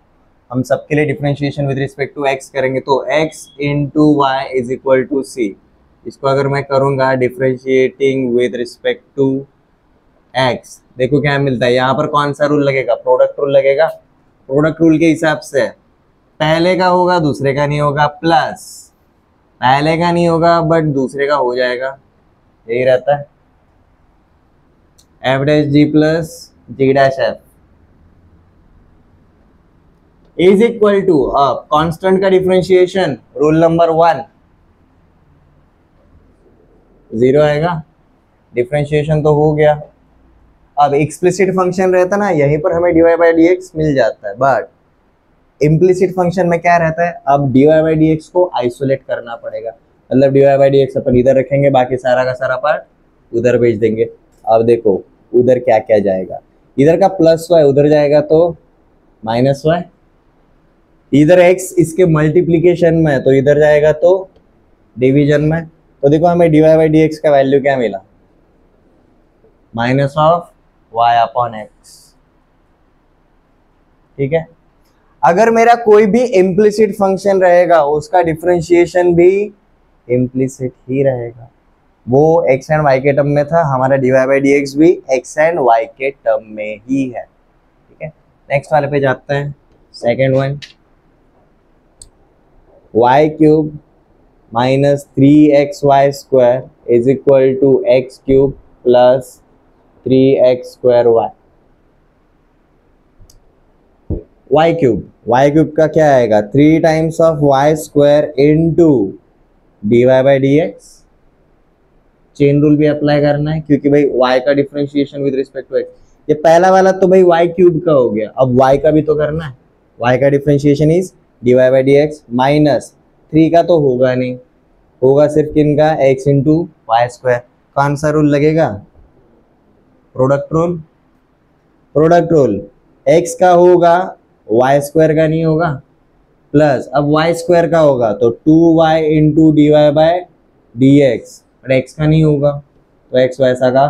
[SPEAKER 1] हम सबके लिए differentiation with respect to x करेंगे, तो x into Y is equal to C. इसको अगर मैं करूंगा differentiating with respect to x, देखो क्या मिलता है। यहाँ पर कौन सा रूल लगेगा? प्रोडक्ट रूल लगेगा। प्रोडक्ट रूल के हिसाब से पहले का होगा, दूसरे का नहीं होगा, प्लस पहले का नहीं होगा बट दूसरे का हो जाएगा, यही रहता है। F dash g plus g dash f is equal to, अब कांस्टेंट का डिफरेंशिएशन रूल नंबर 1 0 आएगा, डिफरेंशिएशन तो हो गया। अब एक्सप्लिसिट फंक्शन रहता ना, यहीं पर हमें dy बाई डी एक्स मिल जाता है, बट इम्प्लिसिट फंक्शन में क्या रहता है, अब dy बाई डी एक्स को आइसोलेट करना पड़ेगा। मतलब dy by D x upon इधर रखेंगे, बाकी सारा का सारा पार्ट उधर भेज देंगे। अब देखो उधर क्या क्या जाएगा, इधर का प्लस वाई उधर जाएगा तो माइनस वाई, इधर x इसके मल्टीप्लीकेशन में तो इधर जाएगा तो डिवीजन में। तो देखो हमें dy बाई डी एक्स का वैल्यू क्या मिला, minus of y upon x. ठीक है, अगर मेरा कोई भी इम्प्लिसिट फंक्शन रहेगा उसका डिफरेंशिएशन भी इम्प्लिसिट ही रहेगा। वो एक्स एंड वाई के टर्म में था, हमारा dy बाई डी एक्स भी एक्स एंड वाई के टर्म में ही है। ठीक है, नेक्स्ट वाले पे जाते हैं। Second one, y cube minus 3xy square is equal to x cube plus 3x square y. Y cube का क्या आएगा, 3 times of y square into D Y by D x. Chain rule भी apply करना है क्योंकि भाई y का differentiation with respect to x, ये पहला वाला तो भाई y क्यूब का हो गया, अब y का भी तो करना है। y का differentiation is d Y by D x minus 3 का तो होगा नहीं, होगा सिर्फ किनका, x इंटू वाई स्क्वायर। कौन सा रूल लगेगा, प्रोडक्ट रूल। x का होगा y स्क्वायर का नहीं होगा, प्लस अब y स्क्वायर का होगा तो 2y into D Y by D x, x का नहीं होगा तो x वैसा का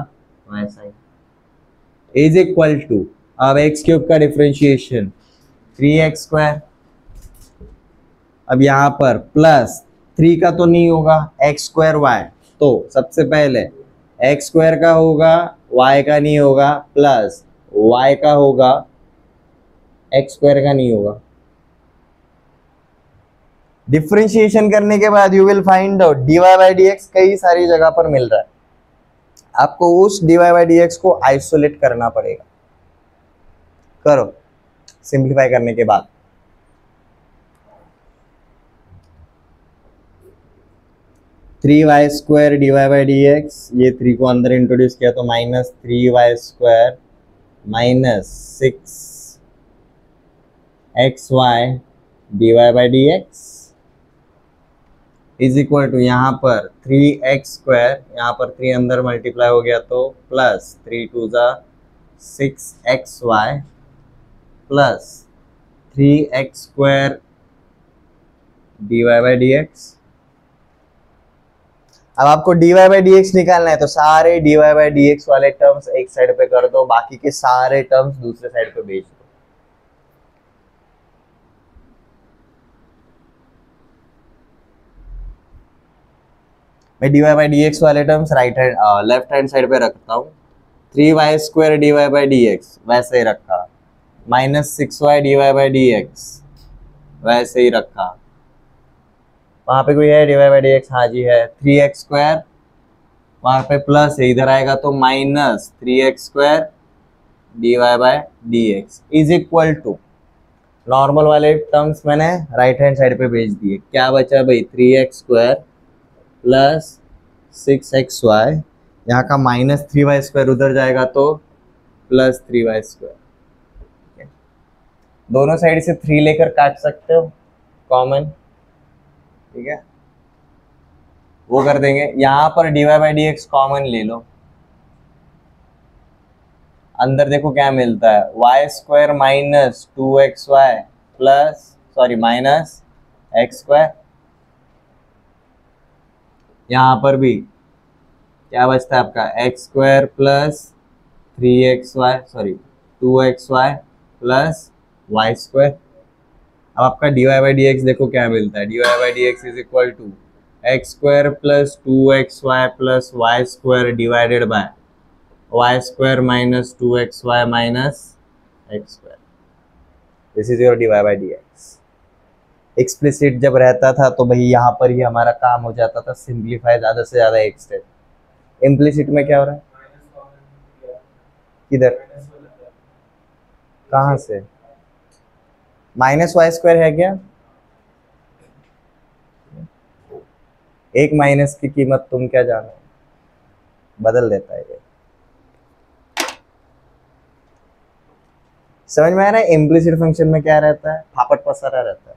[SPEAKER 1] वैसा ही इज इक्वल टू, अब x क्यूब का डिफरेंशिएशन 3x स्क्वायर, अब यहाँ पर प्लस 3 का तो नहीं होगा x स्क्वायर y, तो सबसे पहले x स्क्वायर का होगा y का नहीं होगा, प्लस y का होगा x स्क्वायर का नहीं होगा। डिफरेंशिएशन करने के बाद you will find out dy by D x कई सारी जगह पर मिल रहा है, आपको उस dy बाई डी एक्स को आइसोलेट करना पड़ेगा। करो सिंप्लीफाई करने के बाद, three y square d Y by D x, ये 3 को अंदर इंट्रोड्यूस किया तो minus 3y square minus 6xy d Y by D x is equal to, यहाँ पर 3x स्क्वायर, यहाँ पर 3 अंदर मल्टीप्लाई हो गया तो प्लस 3 2 ज़ा 6xy plus 3x square d Y by D x. अब आपको dy बाई डी एक्स निकालना है तो सारे dy बाई डी एक्स वाले टर्म्स एक साइड पे कर दो, बाकी के सारे टर्म्स दूसरे साइड पे भेज दो। मैं dy बाई डी एक्स वाले टर्म्स लेफ्ट हैंड साइड पे रखता हूँ। 3y square dy by D x वैसे ही रखा, minus 6y dy by D x वैसे ही रखा। वहाँ पे कोई है dy बाई डी एक्स, हाँ जी है। 3x स्क्वायर वहाँ पे प्लस है, इधर आएगा तो minus 3x square dy by D x is equal to, normal वाले टर्म्स मैंने राइट हैंड साइड पे भेज दिए। क्या बचा भाई, 3x स्क्वायर प्लस 6xy, यहाँ का माइनस 3y स्क्वायर उधर जाएगा तो प्लस 3y स्क्वायर। दोनों साइड से 3 लेकर काट सकते हो कॉमन, ठीक है, वो कर देंगे। यहाँ पर dy by D x common ले लो, अंदर देखो क्या मिलता है, y square minus 2xy plus sorry minus x square. यहाँ पर भी क्या बचता है आपका, x square plus 3xy sorry 2xy plus y square. अब आपका dy बाई डी एक्स देखो क्या मिलता है, dy by D x is equal to x square plus 2xy plus Y square divided by y square minus 2xy minus x square. This is your dy by D x. Explicit जब रहता था तो भाई यहाँ पर ही हमारा काम हो जाता था, सिंप्लीफाई ज़्यादा से ज़्यादा एक स्टेप। इम्प्लिसिट में क्या हो रहा है, किधर कहाँ से, माइनस वाई स्क्वायर है क्या, एक माइनस की कीमत तुम क्या जानो, बदल देता है ये। समझ में आ रहा है, इम्प्लिसिट फंक्शन में क्या रहता है, फापट पसारा रहता है।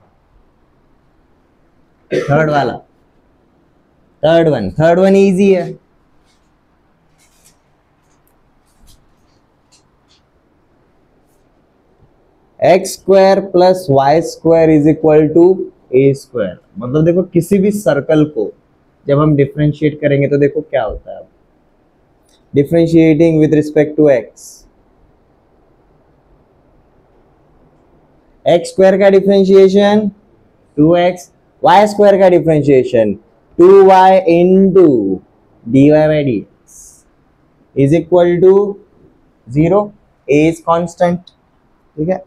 [SPEAKER 1] थर्ड वाला, थर्ड वन इजी है। X square plus Y square is equal to a square. मतलब देखो किसी भी सर्कल को जब हम डिफरेंशिएट करेंगे तो देखो क्या होता है, differentiating with respect to x, x square का डिफरेंशिएशन 2x, वाई स्क्वायर का differentiation 2y into dy by dx is equal to 0, a is constant. ठीक है,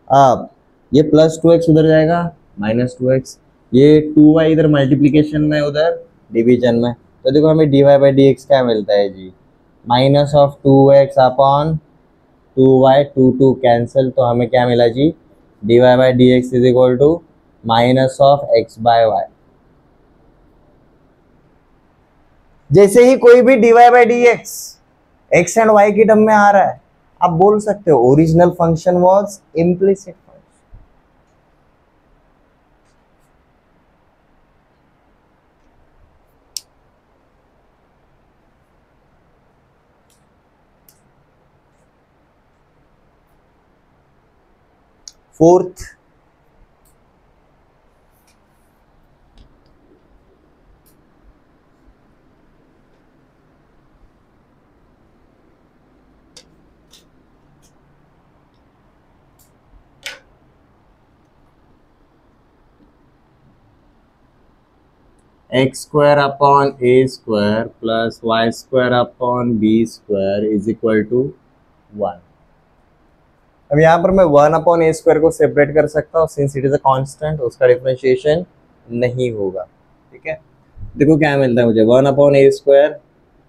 [SPEAKER 1] अब ये प्लस 2x उधर जाएगा माइनस 2x, ये 2y इधर मल्टीप्लीकेशन में उधर डिवीजन में, तो देखो हमें dy बाई dx क्या मिलता है जी, minus of 2x upon 2y, 2 cancel, तो हमें क्या मिला जी, dy by dx is equal to minus of x by Y. जैसे ही कोई भी dy by dx x and y की टर्म में आ रहा है, आप बोल सकते हो original function was implicit function. Fourth, X square upon A square plus Y square upon B square is equal to 1। अब यहाँ पर मैं 1 अपॉन ए स्क्वायर को सेपरेट कर सकता हूँ, since it is a constant, उसका डिफरेंशिएशन नहीं होगा। ठीक है, देखो क्या मिलता है मुझे, 1 अपॉन ए स्क्वायर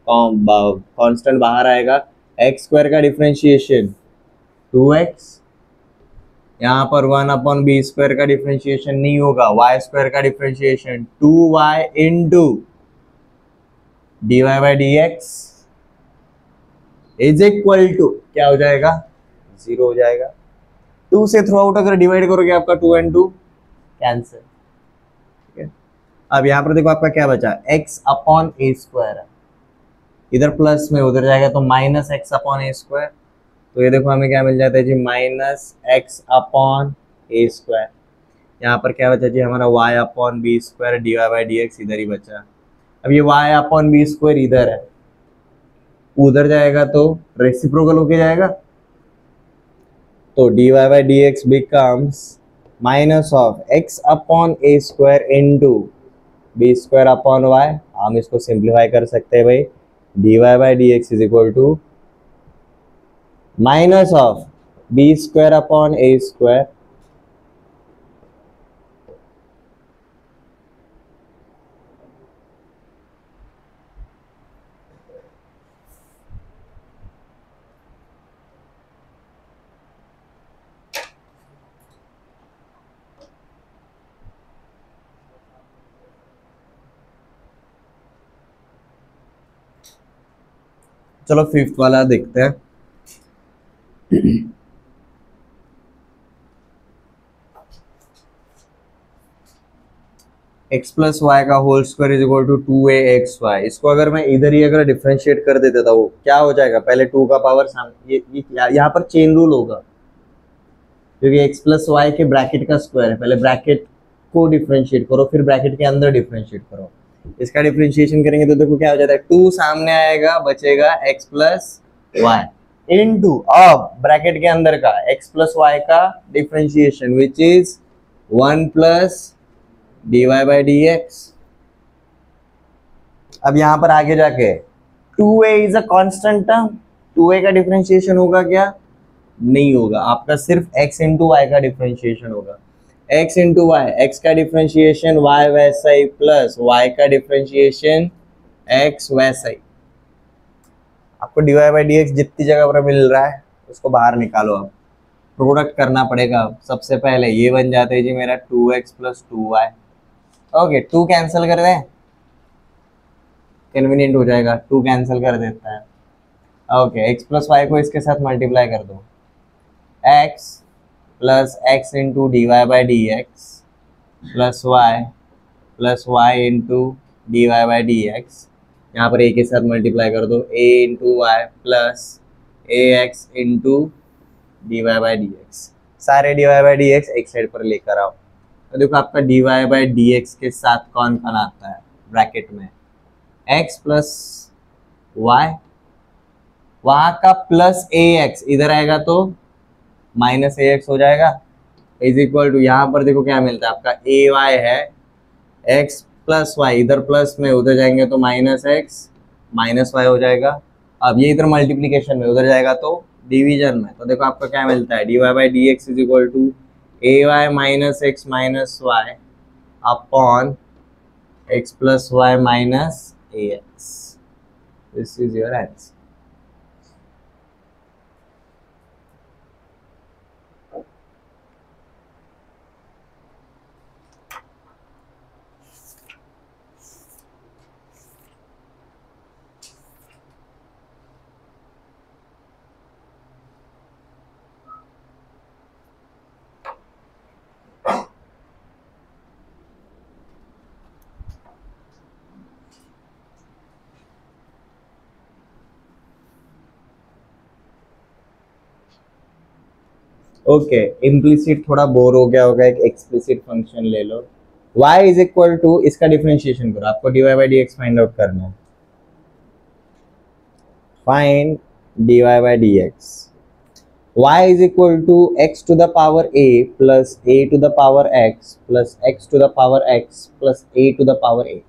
[SPEAKER 1] कांस्टेंट बाहर आएगा, एक्स स्क्वायर का डिफरेंशिएशन 2x, यहाँ पर 1 अपॉन बी स्क्वायर का डिफरेंशिएशन नहीं होगा, वाई स्क्वायर का differentiation 2y into D Y by D x is equal to क्या हो जाएगा, 0 हो जाएगा। 2 से थ्रू आउट अगर डिवाइड करोगे आपका 2 एंड 2 कैंसिल। ठीक है, अब यहाँ पर देखो आपका क्या बचा, x अपॉन ए स्क्वायर है, इधर प्लस में उधर जाएगा तो माइनस एक्स अपॉन ए स्क्वायर, तो ये देखो हमें क्या मिल जाता है जी, माइनस एक्स अपॉन ए स्क्वायर। यहाँ पर क्या बचा जी हमारा, y upon B square d Y by D x इधर ही बचा। अब ये y अपॉन बी स्क्वायर इधर है, उधर जाएगा तो रेसिप्रोकल होके जाएगा, तो d Y by D x becomes minus of x upon A square into b square upon y. हम इसको सिंप्लीफाई कर सकते हैं भाई, d Y by D x is equal to minus of b square upon A square चलो fifth वाला देखते हैं। x प्लस वाई का whole square is equal to 2axy। इसको अगर मैं इधर ही अगर डिफरेंशिएट कर देता था, वो क्या हो जाएगा, पहले 2 का पावर सामने, ये यहाँ पर चेन रूल होगा, क्योंकि x प्लस वाई के ब्रैकेट का स्क्वायर है, पहले ब्रैकेट को डिफरेंशिएट करो फिर ब्रैकेट के अंदर डिफरेंशिएट करो। इसका डिफरेंशिएशन करेंगे तो देखो क्या हो जाता है, 2 सामने आएगा, बचेगा x प्लस वाई इनटू अब ब्रैकेट के अंदर का x प्लस वाई का differentiation which is 1 plus d Y by D x. अब यहां पर आगे जाके 2a is a constant term, 2a का डिफरेंशिएशन होगा क्या, नहीं होगा, आपका सिर्फ x इंटू वाई का डिफरेंशिएशन होगा। x इंटू वाई, x का डिफरेंशिएशन y वैसा ही प्लस y का डिफरेंशिएशन x वैसा ही। आपको d Y by D x जितनी जगह पर मिल रहा है उसको बाहर निकालो, आप प्रोडक्ट करना पड़ेगा। सबसे पहले ये बन जाते हैं जी मेरा 2x plus 2y। Okay, 2 cancel कर दें, कन्वीनियंट हो जाएगा, 2 कैंसिल कर देता है। ओके, x प्लस वाई को इसके साथ मल्टीप्लाई कर दो, x plus X into D Y by D X plus Y into D Y by D X, यहाँ पर a के साथ मल्टीप्लाई कर दो, a into Y plus A X into D Y by D X. सारे D Y by D X एक side पर लेकर आओ, तो देखो आपका D Y by D X के साथ कौन कौन आता है ब्रैकेट में, x प्लस वाई, वहाँ का प्लस ए एक्स इधर आएगा तो माइनस ए एक्स हो जाएगा इज इक्वल टू, यहाँ पर देखो क्या मिलता है आपका, ए वाई है एक्स प्लस वाई, इधर प्लस में उधर जाएंगे तो माइनस एक्स माइनस वाई हो जाएगा। अब ये इधर मल्टीप्लीकेशन में, उधर जाएगा तो डिवीजन में, तो देखो आपका क्या मिलता है, d Y by D x is equal to a y minus x minus y upon x plus y minus a x. This is your answer. Okay, implicit थोड़ा बोर हो गया होगा, एक एक्सप्लिसिट फंक्शन ले लो। y इज इक्वल टू, इसका differentiation करो, आपको dy by D x find out करना है। Find dy by D x, y is equal to x to the power a plus a to the power x plus x to the power x plus a to the power a।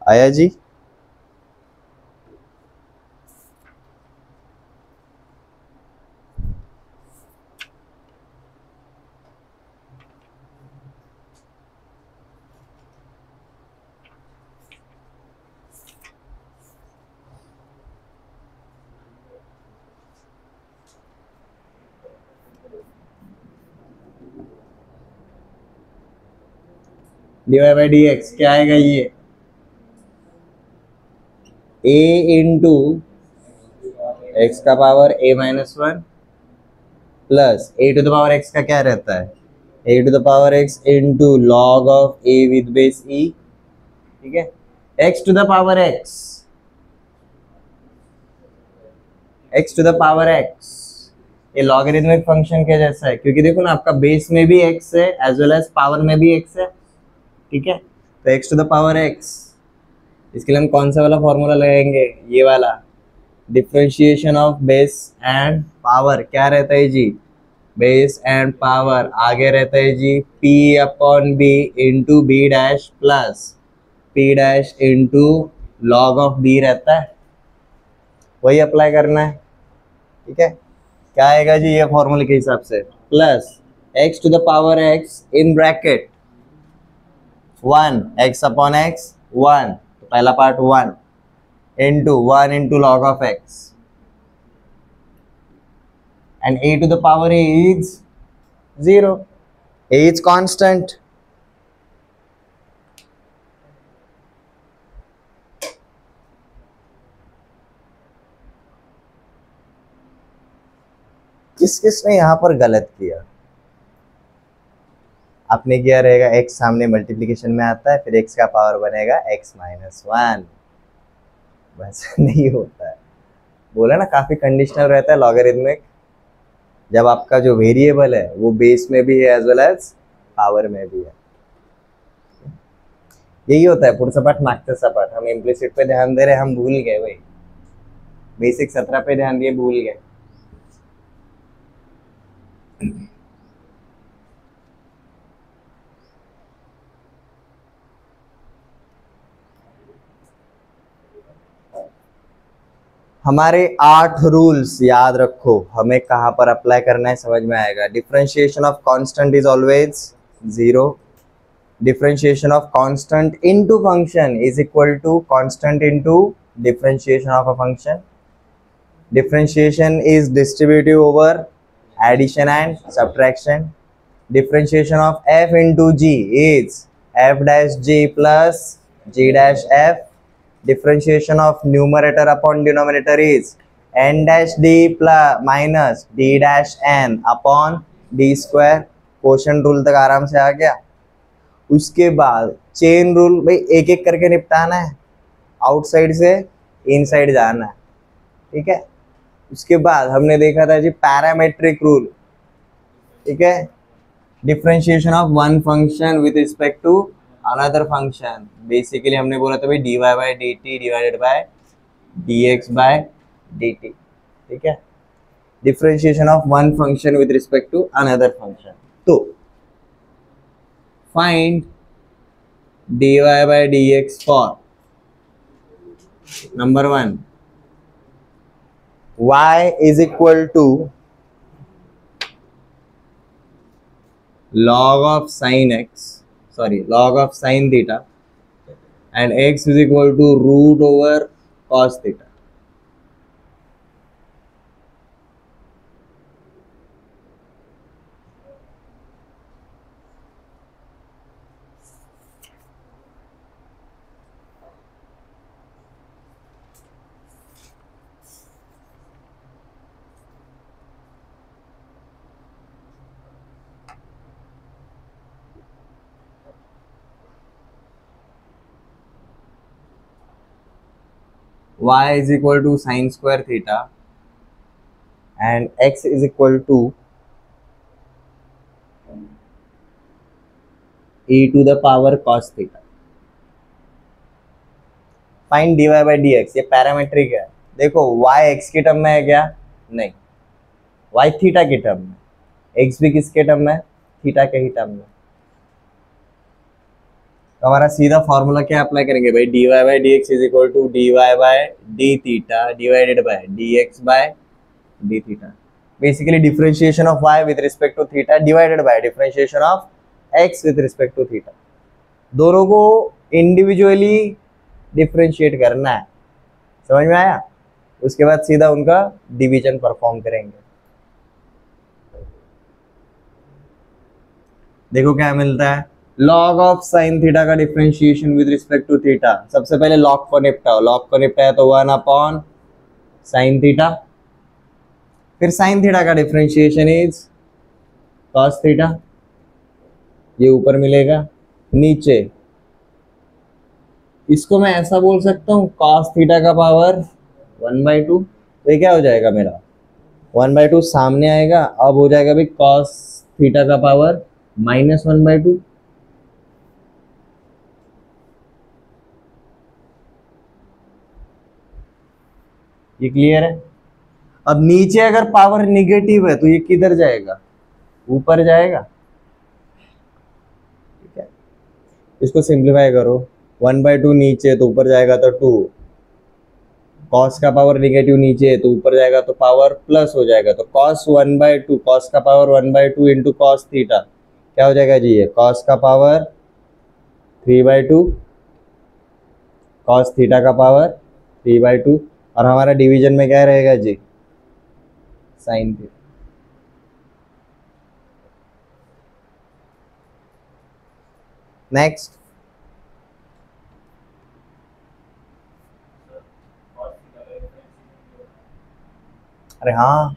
[SPEAKER 1] आया जी? D Y by D x क्या आएगा, ये a into X का power a minus one plus a to the power x का क्या रहता है, a to the power x into log of a with base e। ठीक है, x to the power x to the power x, ये logarithmic function के जैसा है, क्योंकि देखो ना आपका बेस में भी x है एज वेल एज पावर में भी x है। ठीक है, तो x to the power x, इसके लिए हम कौन सा वाला फॉर्मूला लगाएंगे, ये वाला, differentiation of base and power क्या रहता है जी, बेस एंड पावर आगे रहता है जी p upon b into b dash plus p dash into log of b रहता है, वही अप्लाई करना है। ठीक है, क्या आएगा जी ये फॉर्मूले के हिसाब से, plus x to the power x in bracket 1 x upon x 1, तो पहला part 1 into log of x and a to the power a is 0, a is constant। किसने यहाँ पर गलत किया, आपने किया रहेगा x सामने मल्टीप्लिकेशन में आता है, फिर x का पावर बनेगा x माइनस वन, वैसा नहीं होता है। बोला ना काफी कंडीशनल रहता है लॉगरिथमिक, जब आपका जो वेरिएबल है वो बेस में भी है एज वेल एज पावर में भी है। यही होता है पुढचा पाठ मागचा पाठ, हम इम्प्लिसिट पे ध्यान दे रहे, हम भूल गए भाई। बेसिक 17 पे ध्यान दिए, भूल गए। हमारे 8 रूल्स याद रखो, हमें कहाँ पर अप्लाई करना है समझ में आएगा। Differentiation of constant is always 0। Differentiation of constant into function is equal to constant into differentiation of a function. Differentiation is distributive over addition and subtraction. Differentiation of f into g is f dash g plus g dash f. Differentiation of numerator upon denominator is n dash d plus minus d dash n upon d square. Question rule तक आराम से आ गया। उसके बाद chain rule, भाई एक एक करके निपटाना है, आउटसाइड से इनसाइड जाना है, ठीक है। उसके बाद हमने देखा था जी पैरामेट्रिक रूल, ठीक है। Differentiation of one function with respect to another function, basically हमने बोला था भाई dy by D T divided by dx by dt, ठीक है। Differentiation of one function with respect to another function, तो find dy by dx for number 1 y is equal to log of sin x, sorry, log of sin theta, and x is equal to root over cos theta. Y is equal to sin square theta and x is equal to e to the power cos theta. Find dy by dx, ये parametric है। देखो y x के term में है क्या? नहीं, y theta के term में, x भी किसके टर्म में? थीटा के ही टर्म में। तो हमारा सीधा फॉर्मूला क्या अप्लाई करेंगे भाई, dy by dx is equal to dy by d theta divided by dx by d theta. Basically differentiation of y with respect to theta divided by differentiation of x with respect to theta. दोनों को individually differentiate करना है, समझ में आया। उसके बाद सीधा उनका डिवीजन परफॉर्म करेंगे। देखो क्या मिलता है, log ऑफ साइन थीटा का differentiation with respect to theta. सबसे पहले log को निपटाओ, log को निपटाया तो 1 अपॉन साइन थीटा, फिर साइन थीटा का डिफरेंशिएशन इज cos थीटा, ये ऊपर मिलेगा। नीचे इसको मैं ऐसा बोल सकता हूँ cos थीटा का पावर 1/2, तो ये क्या हो जाएगा मेरा 1/2 सामने आएगा, अब हो जाएगा भाई cos थीटा का पावर -1/2। ये क्लियर है। अब नीचे अगर पावर निगेटिव है तो ये किधर जाएगा, ऊपर जाएगा, ठीक है। इसको सिंप्लीफाई करो, 1/2 नीचे तो ऊपर जाएगा तो 2, cos का पावर निगेटिव नीचे है तो ऊपर जाएगा तो पावर प्लस हो जाएगा, तो cos 1/2, cos का पावर 1/2 इंटू cos थीटा क्या हो जाएगा जी, ये cos का पावर 3/2, cos थीटा का पावर 3/2, और हमारा डिवीजन में क्या रहेगा जी, साइन थीटा। नेक्स्ट, अरे हाँ,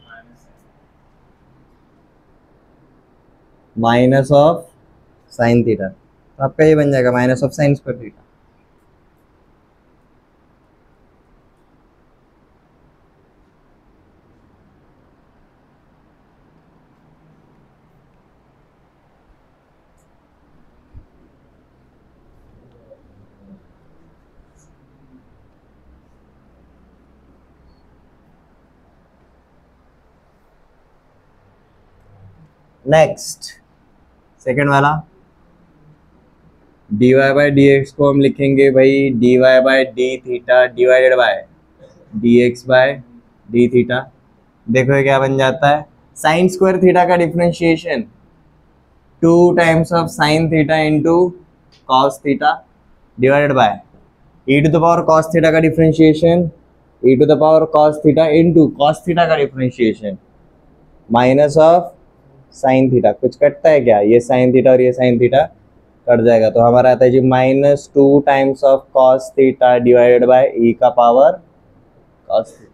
[SPEAKER 1] माइनस ऑफ साइन थीटा, तो आपका ये बन जाएगा minus of sine square theta. Next second वाला dy बाई डी एक्स को हम लिखेंगे भाई dy by D theta divided by dx by D theta. देखो ये क्या बन जाता है, साइन स्क्वायर थीटा का differentiation 2 times of sine theta into cos theta divided by e to the power cos theta का differentiation e to the power cos theta into cos theta का differentiation minus of sine theta. कुछ कटता है क्या, ये sine theta और ये sine theta cut जाएगा, तो हमारा आता है जी -2 times of cos theta divided by e का power cos theta.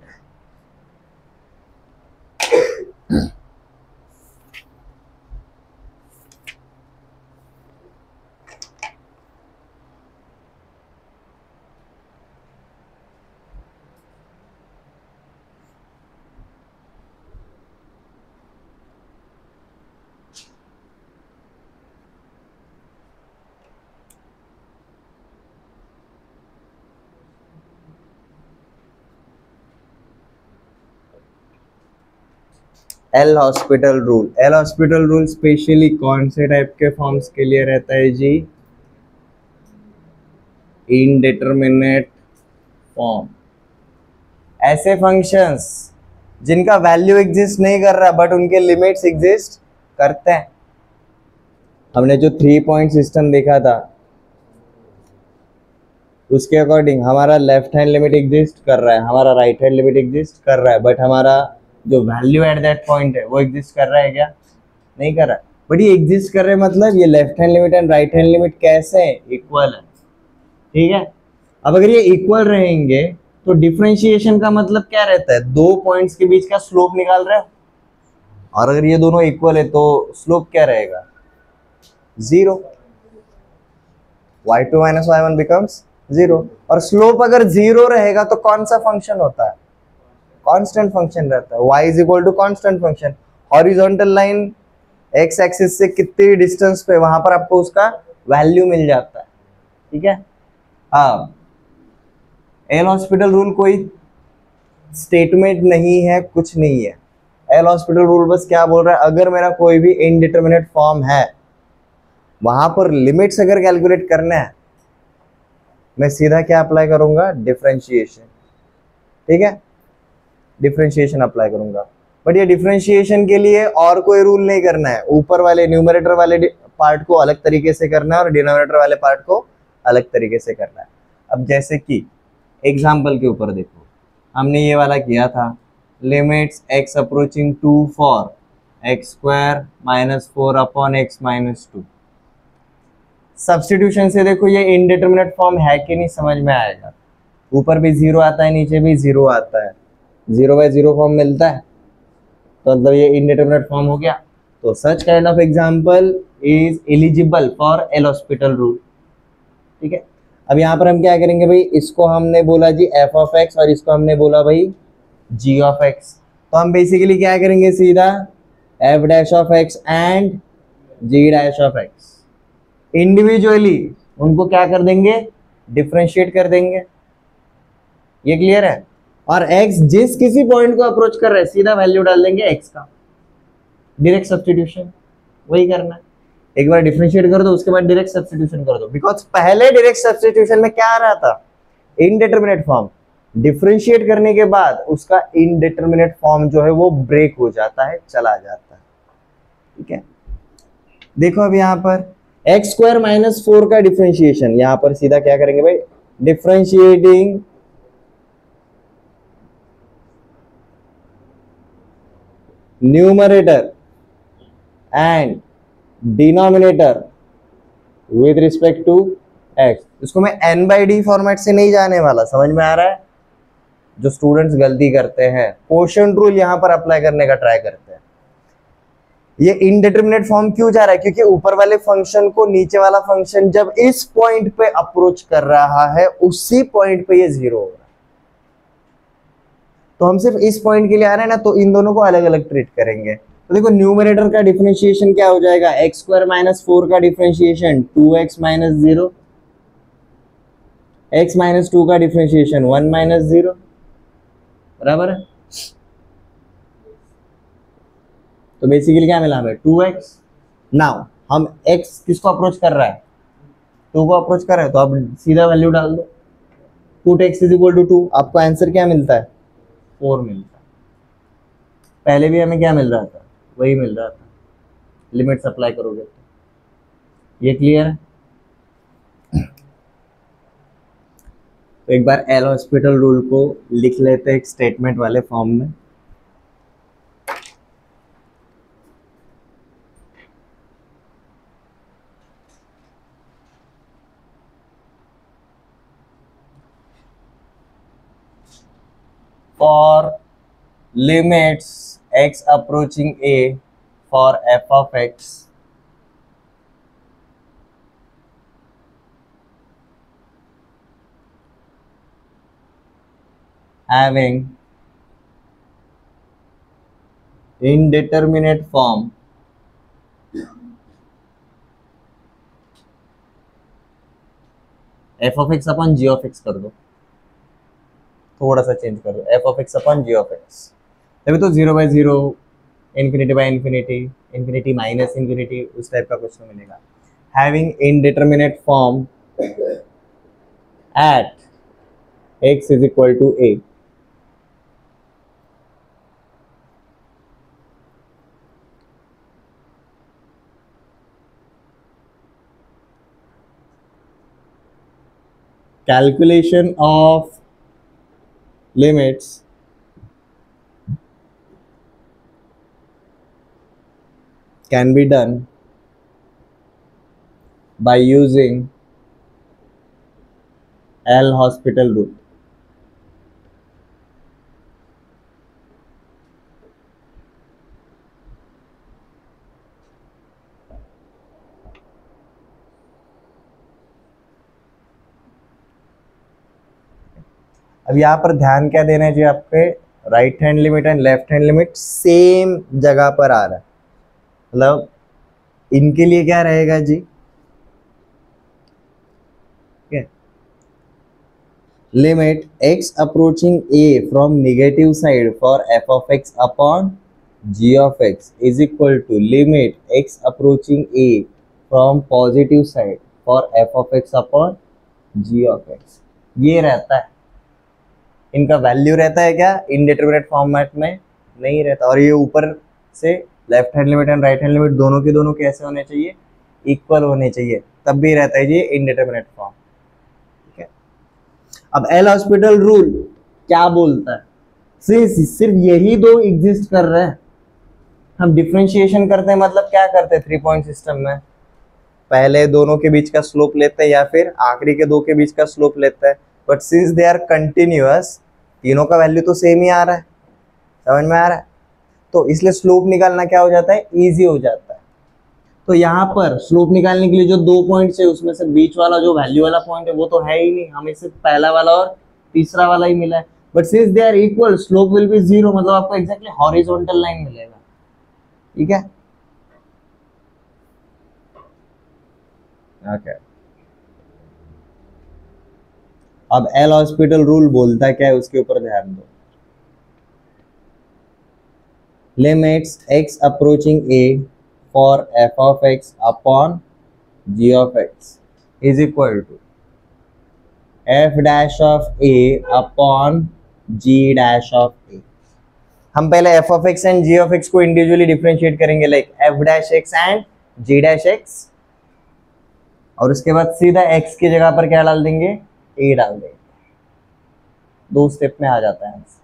[SPEAKER 1] L hospital rule, L hospital rule specially कौन से टाइप के फॉर्म्स के लिए रहता है जी, इनडिटरमिनेट फॉर्म। ऐसे फंक्शंस जिनका वैल्यू एग्जिस्ट नहीं कर रहा बट उनके लिमिट्स एग्जिस्ट करते हैं। हमने जो 3 पॉइंट सिस्टम देखा था उसके अकॉर्डिंग हमारा लेफ्ट हैंड लिमिट एग्जिस्ट कर रहा है, हमारा राइट हैंड लिमिट एग्जिस्ट कर रहा है, बट हमारा जो वैल्यू एट दैट पॉइंट है वो एग्जिस्ट कर रहा है क्या, नहीं कर रहा है। बट ये एग्जिस्ट कर रहे हैं मतलब ये left hand limit and right hand limit कैसे हैं, इक्वल है, ठीक है। अब अगर ये इक्वल रहेंगे तो डिफरेंशिएशन का मतलब क्या रहता है, 2 पॉइंट्स के बीच का स्लोप निकाल रहे हो, और अगर ये दोनों इक्वल है तो स्लोप क्या रहेगा, 0, y2 माइनस y1 बिकम्स 0। और स्लोप अगर 0 रहेगा तो कौन सा फंक्शन होता है, कांस्टेंट फंक्शन रहता है, y is equal to constant function. Horizontal line x axis से कितनी डिस्टेंस पे, वहां पर आपको उसका वैल्यू मिल जाता है, ठीक है। अब एल हॉस्पिटल रूल कोई स्टेटमेंट नहीं है, कुछ नहीं है। एल हॉस्पिटल रूल बस क्या बोल रहा है, अगर मेरा कोई भी इनडिटरमिनेट फॉर्म है वहां पर लिमिट्स अगर कैलकुलेट करना है मैं सीधा क्या अप्लाई करूंगा, डिफरेंशिएशन, ठीक है, डिफरेंशिएशन अप्लाई करूंगा। बट ये डिफरेंशिएशन के लिए और कोई रूल नहीं करना है, ऊपर वाले न्यूमरेटर वाले पार्ट को अलग तरीके से करना है और डिनोमिनेटर वाले पार्ट को अलग तरीके से करना है। अब जैसे कि एग्जाम्पल के ऊपर देखो, हमने ये वाला किया था, limits x approaching 2 for x² - 4 upon x - 2। Substitution से देखो ये इनडिटरमिनेट फॉर्म है कि नहीं समझ में आएगा, ऊपर भी 0 आता है नीचे भी 0 आता है, 0/0 फॉर्म मिलता है, तो मतलब ये इनडिटरमिनेट फॉर्म हो गया। तो such kind of example is eligible for L hospital rule, ठीक है। अब यहाँ पर हम क्या करेंगे भाई, इसको हमने बोला जी f(x) और इसको हमने बोला भाई g(x), तो हम बेसिकली क्या करेंगे, सीधा f' एंड g', इंडिविजुअली उनको क्या कर देंगे, डिफरेंशिएट कर देंगे। ये क्लियर है। और x जिस किसी पॉइंट को अप्रोच कर रहा है सीधा वैल्यू डाल देंगे x का, डायरेक्ट सब्स्टिट्यूशन वही करना है। एक बार डिफरेंशिएट कर दो उसके बाद डायरेक्ट सब्स्टिट्यूशन कर दो, बिकॉज पहले डायरेक्ट सब्स्टिट्यूशन में क्या आ रहा था, इनडिटरमिनेट फॉर्म। डिफरेंशिएट करने के बाद उसका इनडिटरमिनेट फॉर्म जो है वो ब्रेक हो जाता है, चला जाता है, ठीक है। देखो अब यहाँ पर x² - 4 का डिफरेंशिएशन, यहाँ पर सीधा क्या करेंगे भाई, differentiating numerator and denominator with respect to x। इसको मैं n/d फॉर्मेट से नहीं जाने वाला, समझ में आ रहा है। जो स्टूडेंट्स गलती करते हैं कोशेंट रूल यहां पर अप्लाई करने का ट्राई करते हैं। ये इनडिटरमिनेट फॉर्म क्यों जा रहा है, क्योंकि ऊपर वाले फंक्शन को नीचे वाला फंक्शन जब इस पॉइंट पे अप्रोच कर रहा है उसी पॉइंट पे ये 0 हो रहा है, तो हम सिर्फ इस पॉइंट के लिए आ रहे हैं ना, तो इन दोनों को अलग अलग ट्रीट करेंगे। तो देखो न्यूमरेटर का डिफरेंशिएशन क्या हो जाएगा, x² - 4 का डिफरेंशिएशन 2x - 0, x - 2 का डिफरेंशिएशन 1 - 0, बराबर है। तो बेसिकली क्या मिला हमें 2x। नाउ हम x किसको अप्रोच कर रहा है, 2 को अप्रोच कर रहा है, तो आप सीधा वैल्यू डाल दो, put x is equal to 2, आपको आंसर क्या मिलता है 4 मिलता है। पहले भी हमें क्या मिल रहा था, वही मिल रहा था, लिमिट अप्लाई करोगे तो। ये क्लियर है। तो एक बार एल हॉस्पिटल रूल को लिख लेते हैं एक स्टेटमेंट वाले फॉर्म में। For limits x approaching a for f of x having indeterminate form f of x upon g of x कर दो, थोड़ा सा चेंज कर दो, f of x upon g of x, तभी तो 0/0, इन्फिनिटी/इन्फिनिटी, इन्फिनिटी माइनस इन्फिनिटी, उस type का कुछ तो मिलेगा। Having indeterminate form at x is equal to a, calculation of limits can be done by using L hospital rule। अब यहाँ पर ध्यान क्या देना चाहिए आपके, right hand limit and left hand limit same जगह पर आ रहा है, मतलब इनके लिए क्या रहेगा जी, limit x approaching a from negative side for f of x upon g of x is equal to limit x approaching a from positive side for f of x upon g of x। ये रहता है, इनका value रहता है क्या indeterminate format में, नहीं रहता। और ये ऊपर से left hand limit and right hand limit दोनों के दोनों कैसे होने चाहिए, इक्वल होने चाहिए, तब भी रहता है ये इनडिटरमिनेट फॉर्म। ठीक है, अब एल हॉस्पिटल रूल क्या बोलता है, सिर्फ यही दो एग्जिस्ट कर रहे हैं, हम डिफरेंशिएशन करते हैं, मतलब क्या करते हैं 3 पॉइंट सिस्टम में, पहले दोनों के बीच का स्लोप लेते हैं या फिर आखिरी के दो के बीच का स्लोप लेते हैं, but since they are continuous, तीनों का वैल्यू तो सेम ही आ रहा है, समझ में आ रहा है, तो इसलिए स्लोप निकालना क्या हो जाता है, इजी हो जाता है। तो यहाँ पर स्लोप निकालने के लिए जो 2 पॉइंट्स है उसमें से बीच वाला जो वैल्यू वाला पॉइंट है वो तो है ही नहीं, हमें सिर्फ पहला वाला और तीसरा वाला ही मिला है, but since they are equal slope will be 0, मतलब आपको एग्जैक्टली हॉरिजॉन्टल लाइन मिलेगा। ठीक है, ओके। अब एल हॉस्पिटल रूल बोलता है क्या है, उसके ऊपर ध्यान दो। Limits x approaching a for f of x upon g of x is equal to f dash of a upon g dash of a। हम पहले f of x and g of x को individually differentiate करेंगे, like f dash x and g dash x, और उसके बाद सीधा x की जगह पर क्या डाल देंगे, a डाल देंगे, 2 स्टेप में आ जाता है आंसर।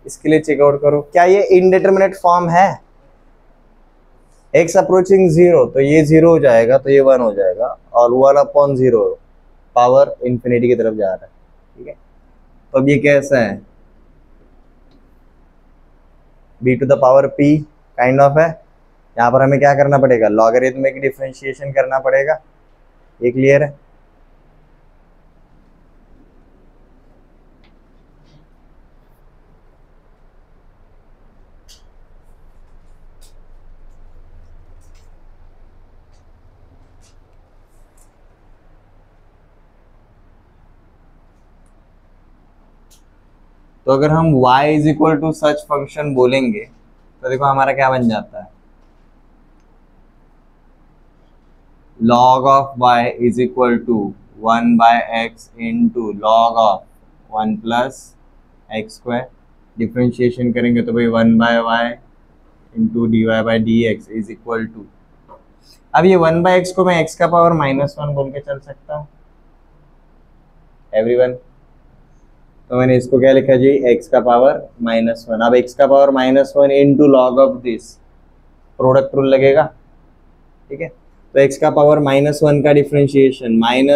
[SPEAKER 1] इसके लिए चेकआउट करो, क्या ये इनडिटरमिनेट फॉर्म है, x अप्रोचिंग 0 तो ये 0 हो जाएगा, तो ये 1 हो जाएगा, और 1 अपॉन 0 पावर इंफिनिटी की तरफ जा रहा है। ठीक है, तो अब ये कैसा है, b to the power p kind of है। यहाँ पर हमें क्या करना पड़ेगा, लॉगरिथमिक डिफरेंशिएशन करना पड़ेगा। ये क्लियर है? तो अगर हम y is equal to such function बोलेंगे तो देखो हमारा क्या बन जाता है, log of y is equal to 1/x into log of 1 plus x square. Differentiation करेंगे तो भाई 1/y into dy/dx is equal to, अब ये 1/x को मैं x का पावर -1 बोल के चल सकता हूँ एवरीवन। तो मैंने इसको क्या लिखा जी, x का पावर -1। अब x का power -1 into log of this, product rule लगेगा, ठीक है। तो x का पावर -1 का डिफरेंशिएशन -1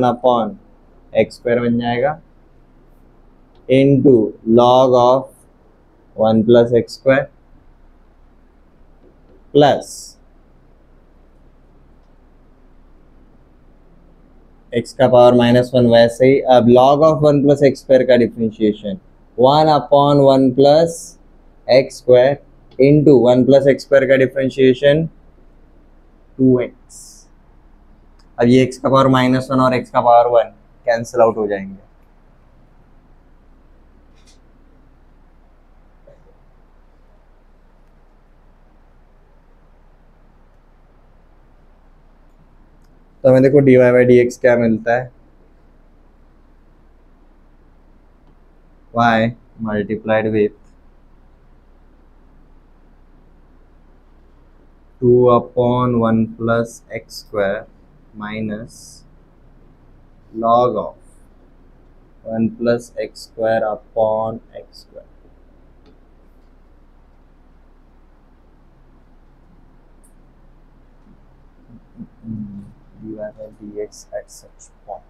[SPEAKER 1] अपॉन एक्स स्क्वायर बन जाएगा into log of 1 plus x square plus x का पावर -1 वैसे ही। अब log of 1 plus x square का differentiation 1 upon 1 plus x square into 1 plus x square का डिफरेंशिएशन 2x। अब ये x का पावर -1 और x का पावर 1 कैंसिल आउट हो जाएंगे। तो हमें देखो dy/dx क्या मिलता है, y multiplied with 2 upon 1 plus x square minus log of 1 plus x square upon x square. dy/dx at such point।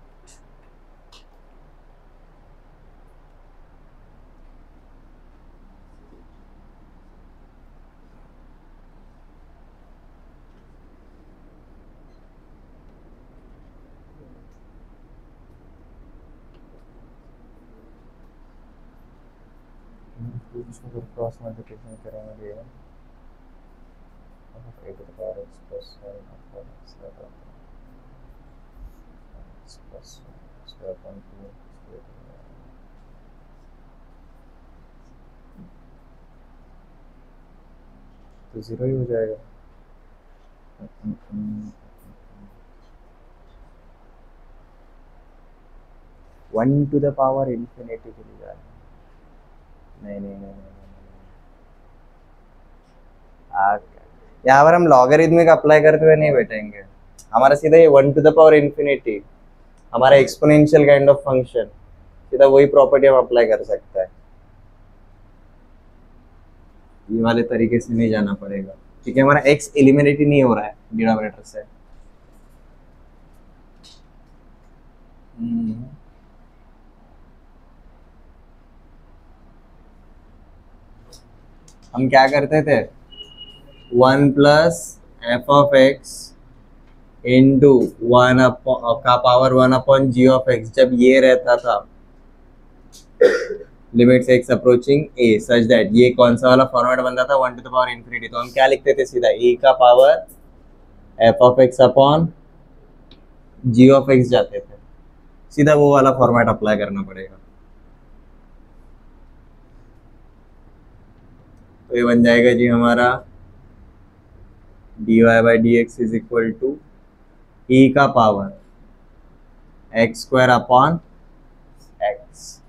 [SPEAKER 1] इसको क्रॉस मल्टीप्लिकेशन करेंगे a to the power x plus 1 upon x plus 1 square upon 2 square। तो 0 ही हो जाएगा। 1 to the power infinity के लिए जाना, नहीं। यहाँ पर हम लॉगरिथमिक अप्लाई करते हुए नहीं बैठेंगे, हमारा सीधा ये 1 टू द पावर इंफिनिटी हमारा एक्सपोनेंशियल काइंड ऑफ फंक्शन, सीधा वही प्रॉपर्टी हम अप्लाई कर सकते हैं। ये वाले तरीके से नहीं जाना पड़ेगा, ठीक है। हमारा x एलिमिनेट ही नहीं हो रहा है डिनोमिनेटर से। हम क्या करते थे, 1 plus f of x into 1 का power 1 upon g of x, जब ये रहता था limits x approaching a such that, ये कौन सा वाला फॉर्मेट बनता था, 1 टू द पावर इंफिनिटी। तो हम क्या लिखते थे सीधा, e का power f of x upon g of x जाते थे, सीधा वो वाला फॉर्मेट अप्लाई करना पड़ेगा। तो ये बन जाएगा जी हमारा dy/dx is equal to e का power x square upon x.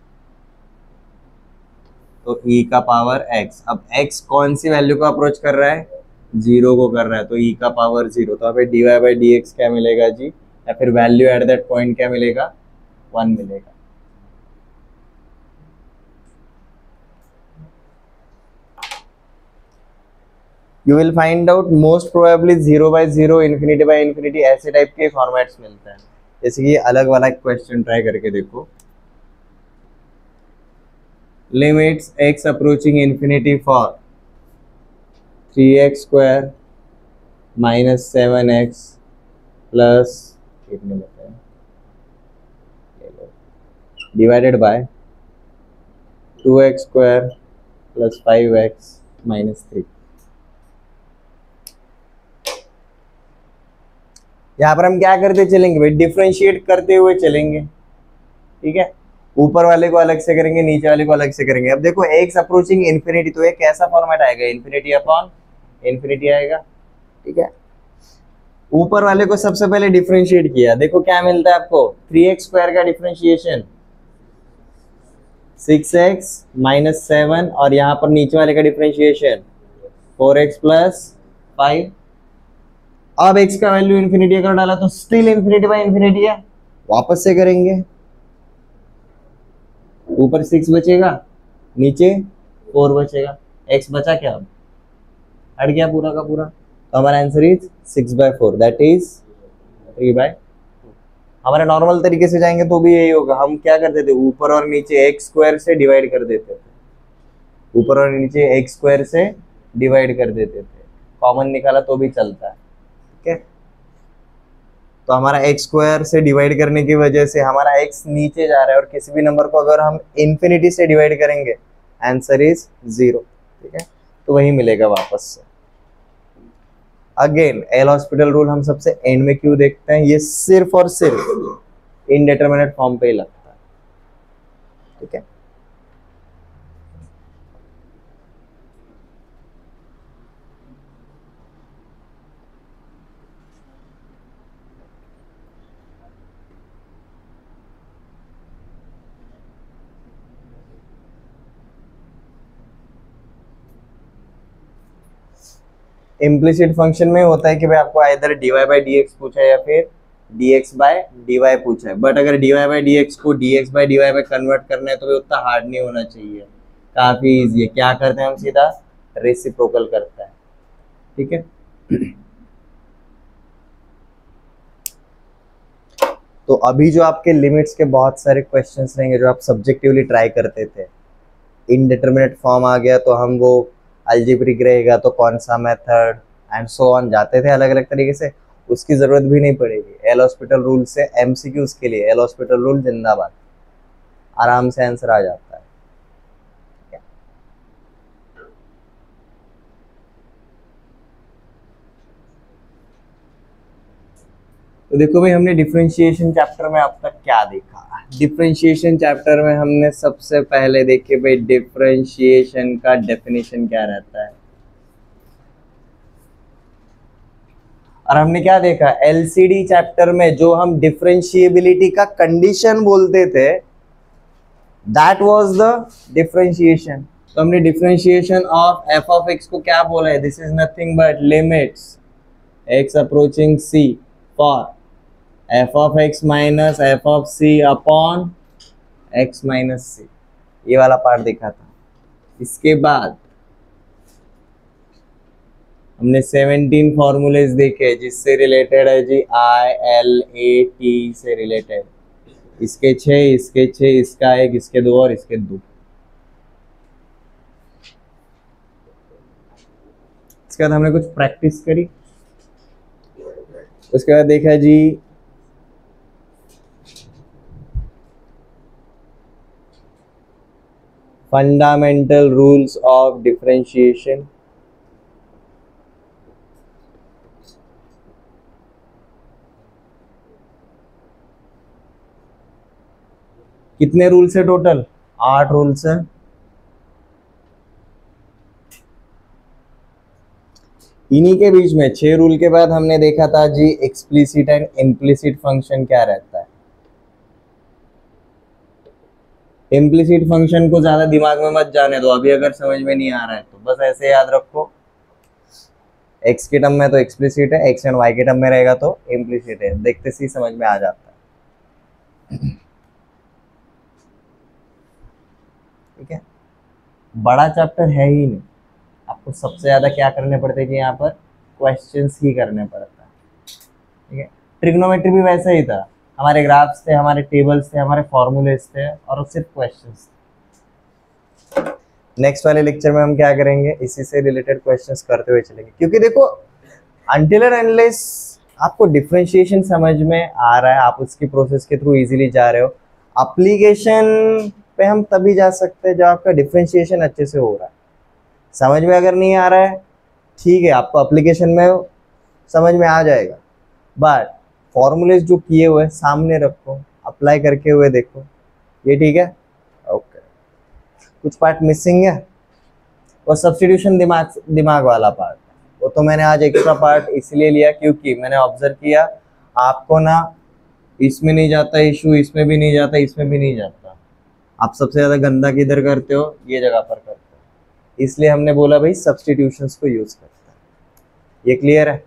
[SPEAKER 1] तो e का पावर x, अब x कौन सी वैल्यू को अप्रोच कर रहा है, 0 को कर रहा है, तो e का पावर 0। तो हमें dy/dx क्या मिलेगा जी, या फिर वैल्यू एट दैट पॉइंट क्या मिलेगा, 1 मिलेगा। You will find out most probably 0/0 infinity by infinity ऐसे टाइप के फॉर्मेट्स मिलते हैं। जैसे कि अलग वाला क्वेश्चन ट्राई करके देखो। Limits x approaching infinity for 3x square minus 7x plus कितने लेते हैं divided by 2x square plus 5x minus 3। यहाँ पर हम क्या करते चलेंगे भाई, डिफरेंशिएट करते हुए चलेंगे, ठीक है। ऊपर वाले को अलग से करेंगे, नीचे वाले को अलग से करेंगे। अब देखो x अप्रोचिंग इन्फिनिटी, तो ये कैसा फॉर्मेट आएगा, इन्फिनिटी अपॉन इन्फिनिटी आएगा, ठीक है। ऊपर वाले को सबसे पहले डिफरेंशिएट किया, देखो क्या मिलता है आपको, 3x स्क्वायर का डिफरेंशिएशन 6x माइनस 7, और यहाँ पर नीचे वाले का डिफरेंशिएशन 4x प्लस 5। अब x का वैल्यू इन्फिनिटी अगर डाला तो स्टिल इन्फिनिटी बाय इन्फिनिटी है, वापस से करेंगे। ऊपर 6 बचेगा, नीचे 4 बचेगा, x बचा क्या, अब हट गया पूरा का पूरा, तो हमारा आंसर इज 6/4, दैट इज 3/2। हमारे नॉर्मल तरीके से जाएंगे तो भी यही होगा। हम क्या करते थे, ऊपर और नीचे x स्क्वायर से डिवाइड कर देते थे, ऊपर और नीचे x स्क्वायर से डिवाइड कर देते थे, कॉमन निकाला तो भी चलता है, ठीक है। तो हमारा x स्क्वायर से डिवाइड करने की वजह से हमारा x नीचे जा रहा है, और किसी भी नंबर को अगर हम इन्फिनिटी से डिवाइड करेंगे आंसर इज 0, ठीक है। तो वही मिलेगा वापस से। अगेन एल हॉस्पिटल रूल हम सबसे एंड में क्यों देखते हैं, ये सिर्फ और सिर्फ इनडिटरमिनेट फॉर्म पे ही लगता है, ठीक है। इम्प्लिसिट फंक्शन में होता है कि भाई आपको either dy by D x पूछा है या फिर dx बाय dy पूछा है, बट अगर dy बाई डी एक्स को dx बाई dy में कन्वर्ट करना है तो भी उतना हार्ड नहीं होना चाहिए, काफी इजी है। क्या करते हैं हम, सीधा रेसिप्रोकल करता है, ठीक है। तो अभी जो आपके लिमिट्स के बहुत सारे क्वेश्चंस रहेंगे जो आप सब्जेक्टिवली ट्राई करते थे, इनडिटरमिनेट फॉर्म आ गया तो हम वो अलजेब्रिक रहेगा तो कौन सा मेथड एंड सो ऑन जाते थे अलग अलग तरीके से, उसकी जरूरत भी नहीं पड़ेगी। एल हॉस्पिटल रूल से एमसीक्यूज के लिए एल हॉस्पिटल रूल जिंदाबाद, आराम से आंसर आ जाता है। तो देखो भाई, हमने डिफरेंशिएशन चैप्टर में अब तक क्या देखा। डिफरेंशिएशन चैप्टर में हमने सबसे पहले देखे भाई डिफरेंशिएशन का डेफिनेशन क्या रहता है, और हमने क्या देखा, एलसीडी चैप्टर में जो हम डिफरेंशिएबिलिटी का कंडीशन बोलते थे दैट वाज द डिफरेंशिएशन। तो हमने differentiation of f of x को क्या बोला है, this is nothing but limits x approaching c for f of x minus f of c upon x minus c, ये वाला पार्ट देखा था। इसके बाद हमने 17 फॉर्मूलेज देखे जिससे रिलेटेड है जी आई एल ए टी से रिलेटेड, इसके 6, इसके 6, इसका 1, इसके 2 और इसके 2। इसके बाद हमने कुछ प्रैक्टिस करी, उसके बाद देखा जी फंडामेंटल रूल्स ऑफ डिफरेंशिएशन, कितने रूल्स है टोटल, 8 रूल्स है। इन्हीं के बीच में 6 रूल के बाद हमने देखा था जी एक्सप्लिसिट एंड इम्प्लिसिट फंक्शन क्या रहता है। इम्प्लिसिट फंक्शन को ज्यादा दिमाग में मत जाने दो, अभी अगर समझ में नहीं आ रहा है तो बस ऐसे याद रखो, एक्स के टर्म में तो एक्सप्लिसिट है, एक्स एंड वाई के टर्म में रहेगा तो इम्प्लिसिट है, देखते से ही समझ में आ जाता है, ठीक है। बड़ा चैप्टर है ही नहीं, आपको सबसे ज्यादा क्या करने पड़ते हैं कि यहाँ पर क्वेश्चंस ही करने पड़ता है, ठीक है। ट्रिग्नोमेट्री भी वैसा ही था, हमारे ग्राफ्स थे, हमारे टेबल्स थे, हमारे फॉर्मूलेस थे और सिर्फ क्वेश्चंस। नेक्स्ट वाले लेक्चर में हम क्या करेंगे, इसी से रिलेटेड क्वेश्चंस करते हुए चलेंगे, क्योंकि देखो अनटिल एंड अनलेस आपको डिफरेंशिएशन समझ में आ रहा है, आप उसकी प्रोसेस के थ्रू इजीली जा रहे हो, एप्लीकेशन पे हम तभी जा सकते हैं जब आपका डिफरेंशिएशन अच्छे से हो रहा है। समझ में अगर नहीं आ रहा है ठीक है, आपको एप्लीकेशन में समझ में आ जाएगा, बट फॉर्मूलेज जो किए हुए सामने रखो, अप्लाई करके हुए देखो, ये ठीक है। ओके, कुछ पार्ट मिसिंग है, और सब्स्टिट्यूशन दिमाग वाला पार्ट, वो तो मैंने आज एक्स्ट्रा पार्ट इसलिए लिया क्योंकि मैंने ऑब्जर्व किया आपको ना इसमें नहीं जाता इशू, इसमें भी नहीं जाता, इसमें भी नहीं जाता, आप सबसे ज़्यादा गंदा किधर करते हो, ये जगह पर करते हो, इसलिए हमने बोला भाई सब्स्टिट्यूशंस को यूज़ करते हैं। ये क्लियर है?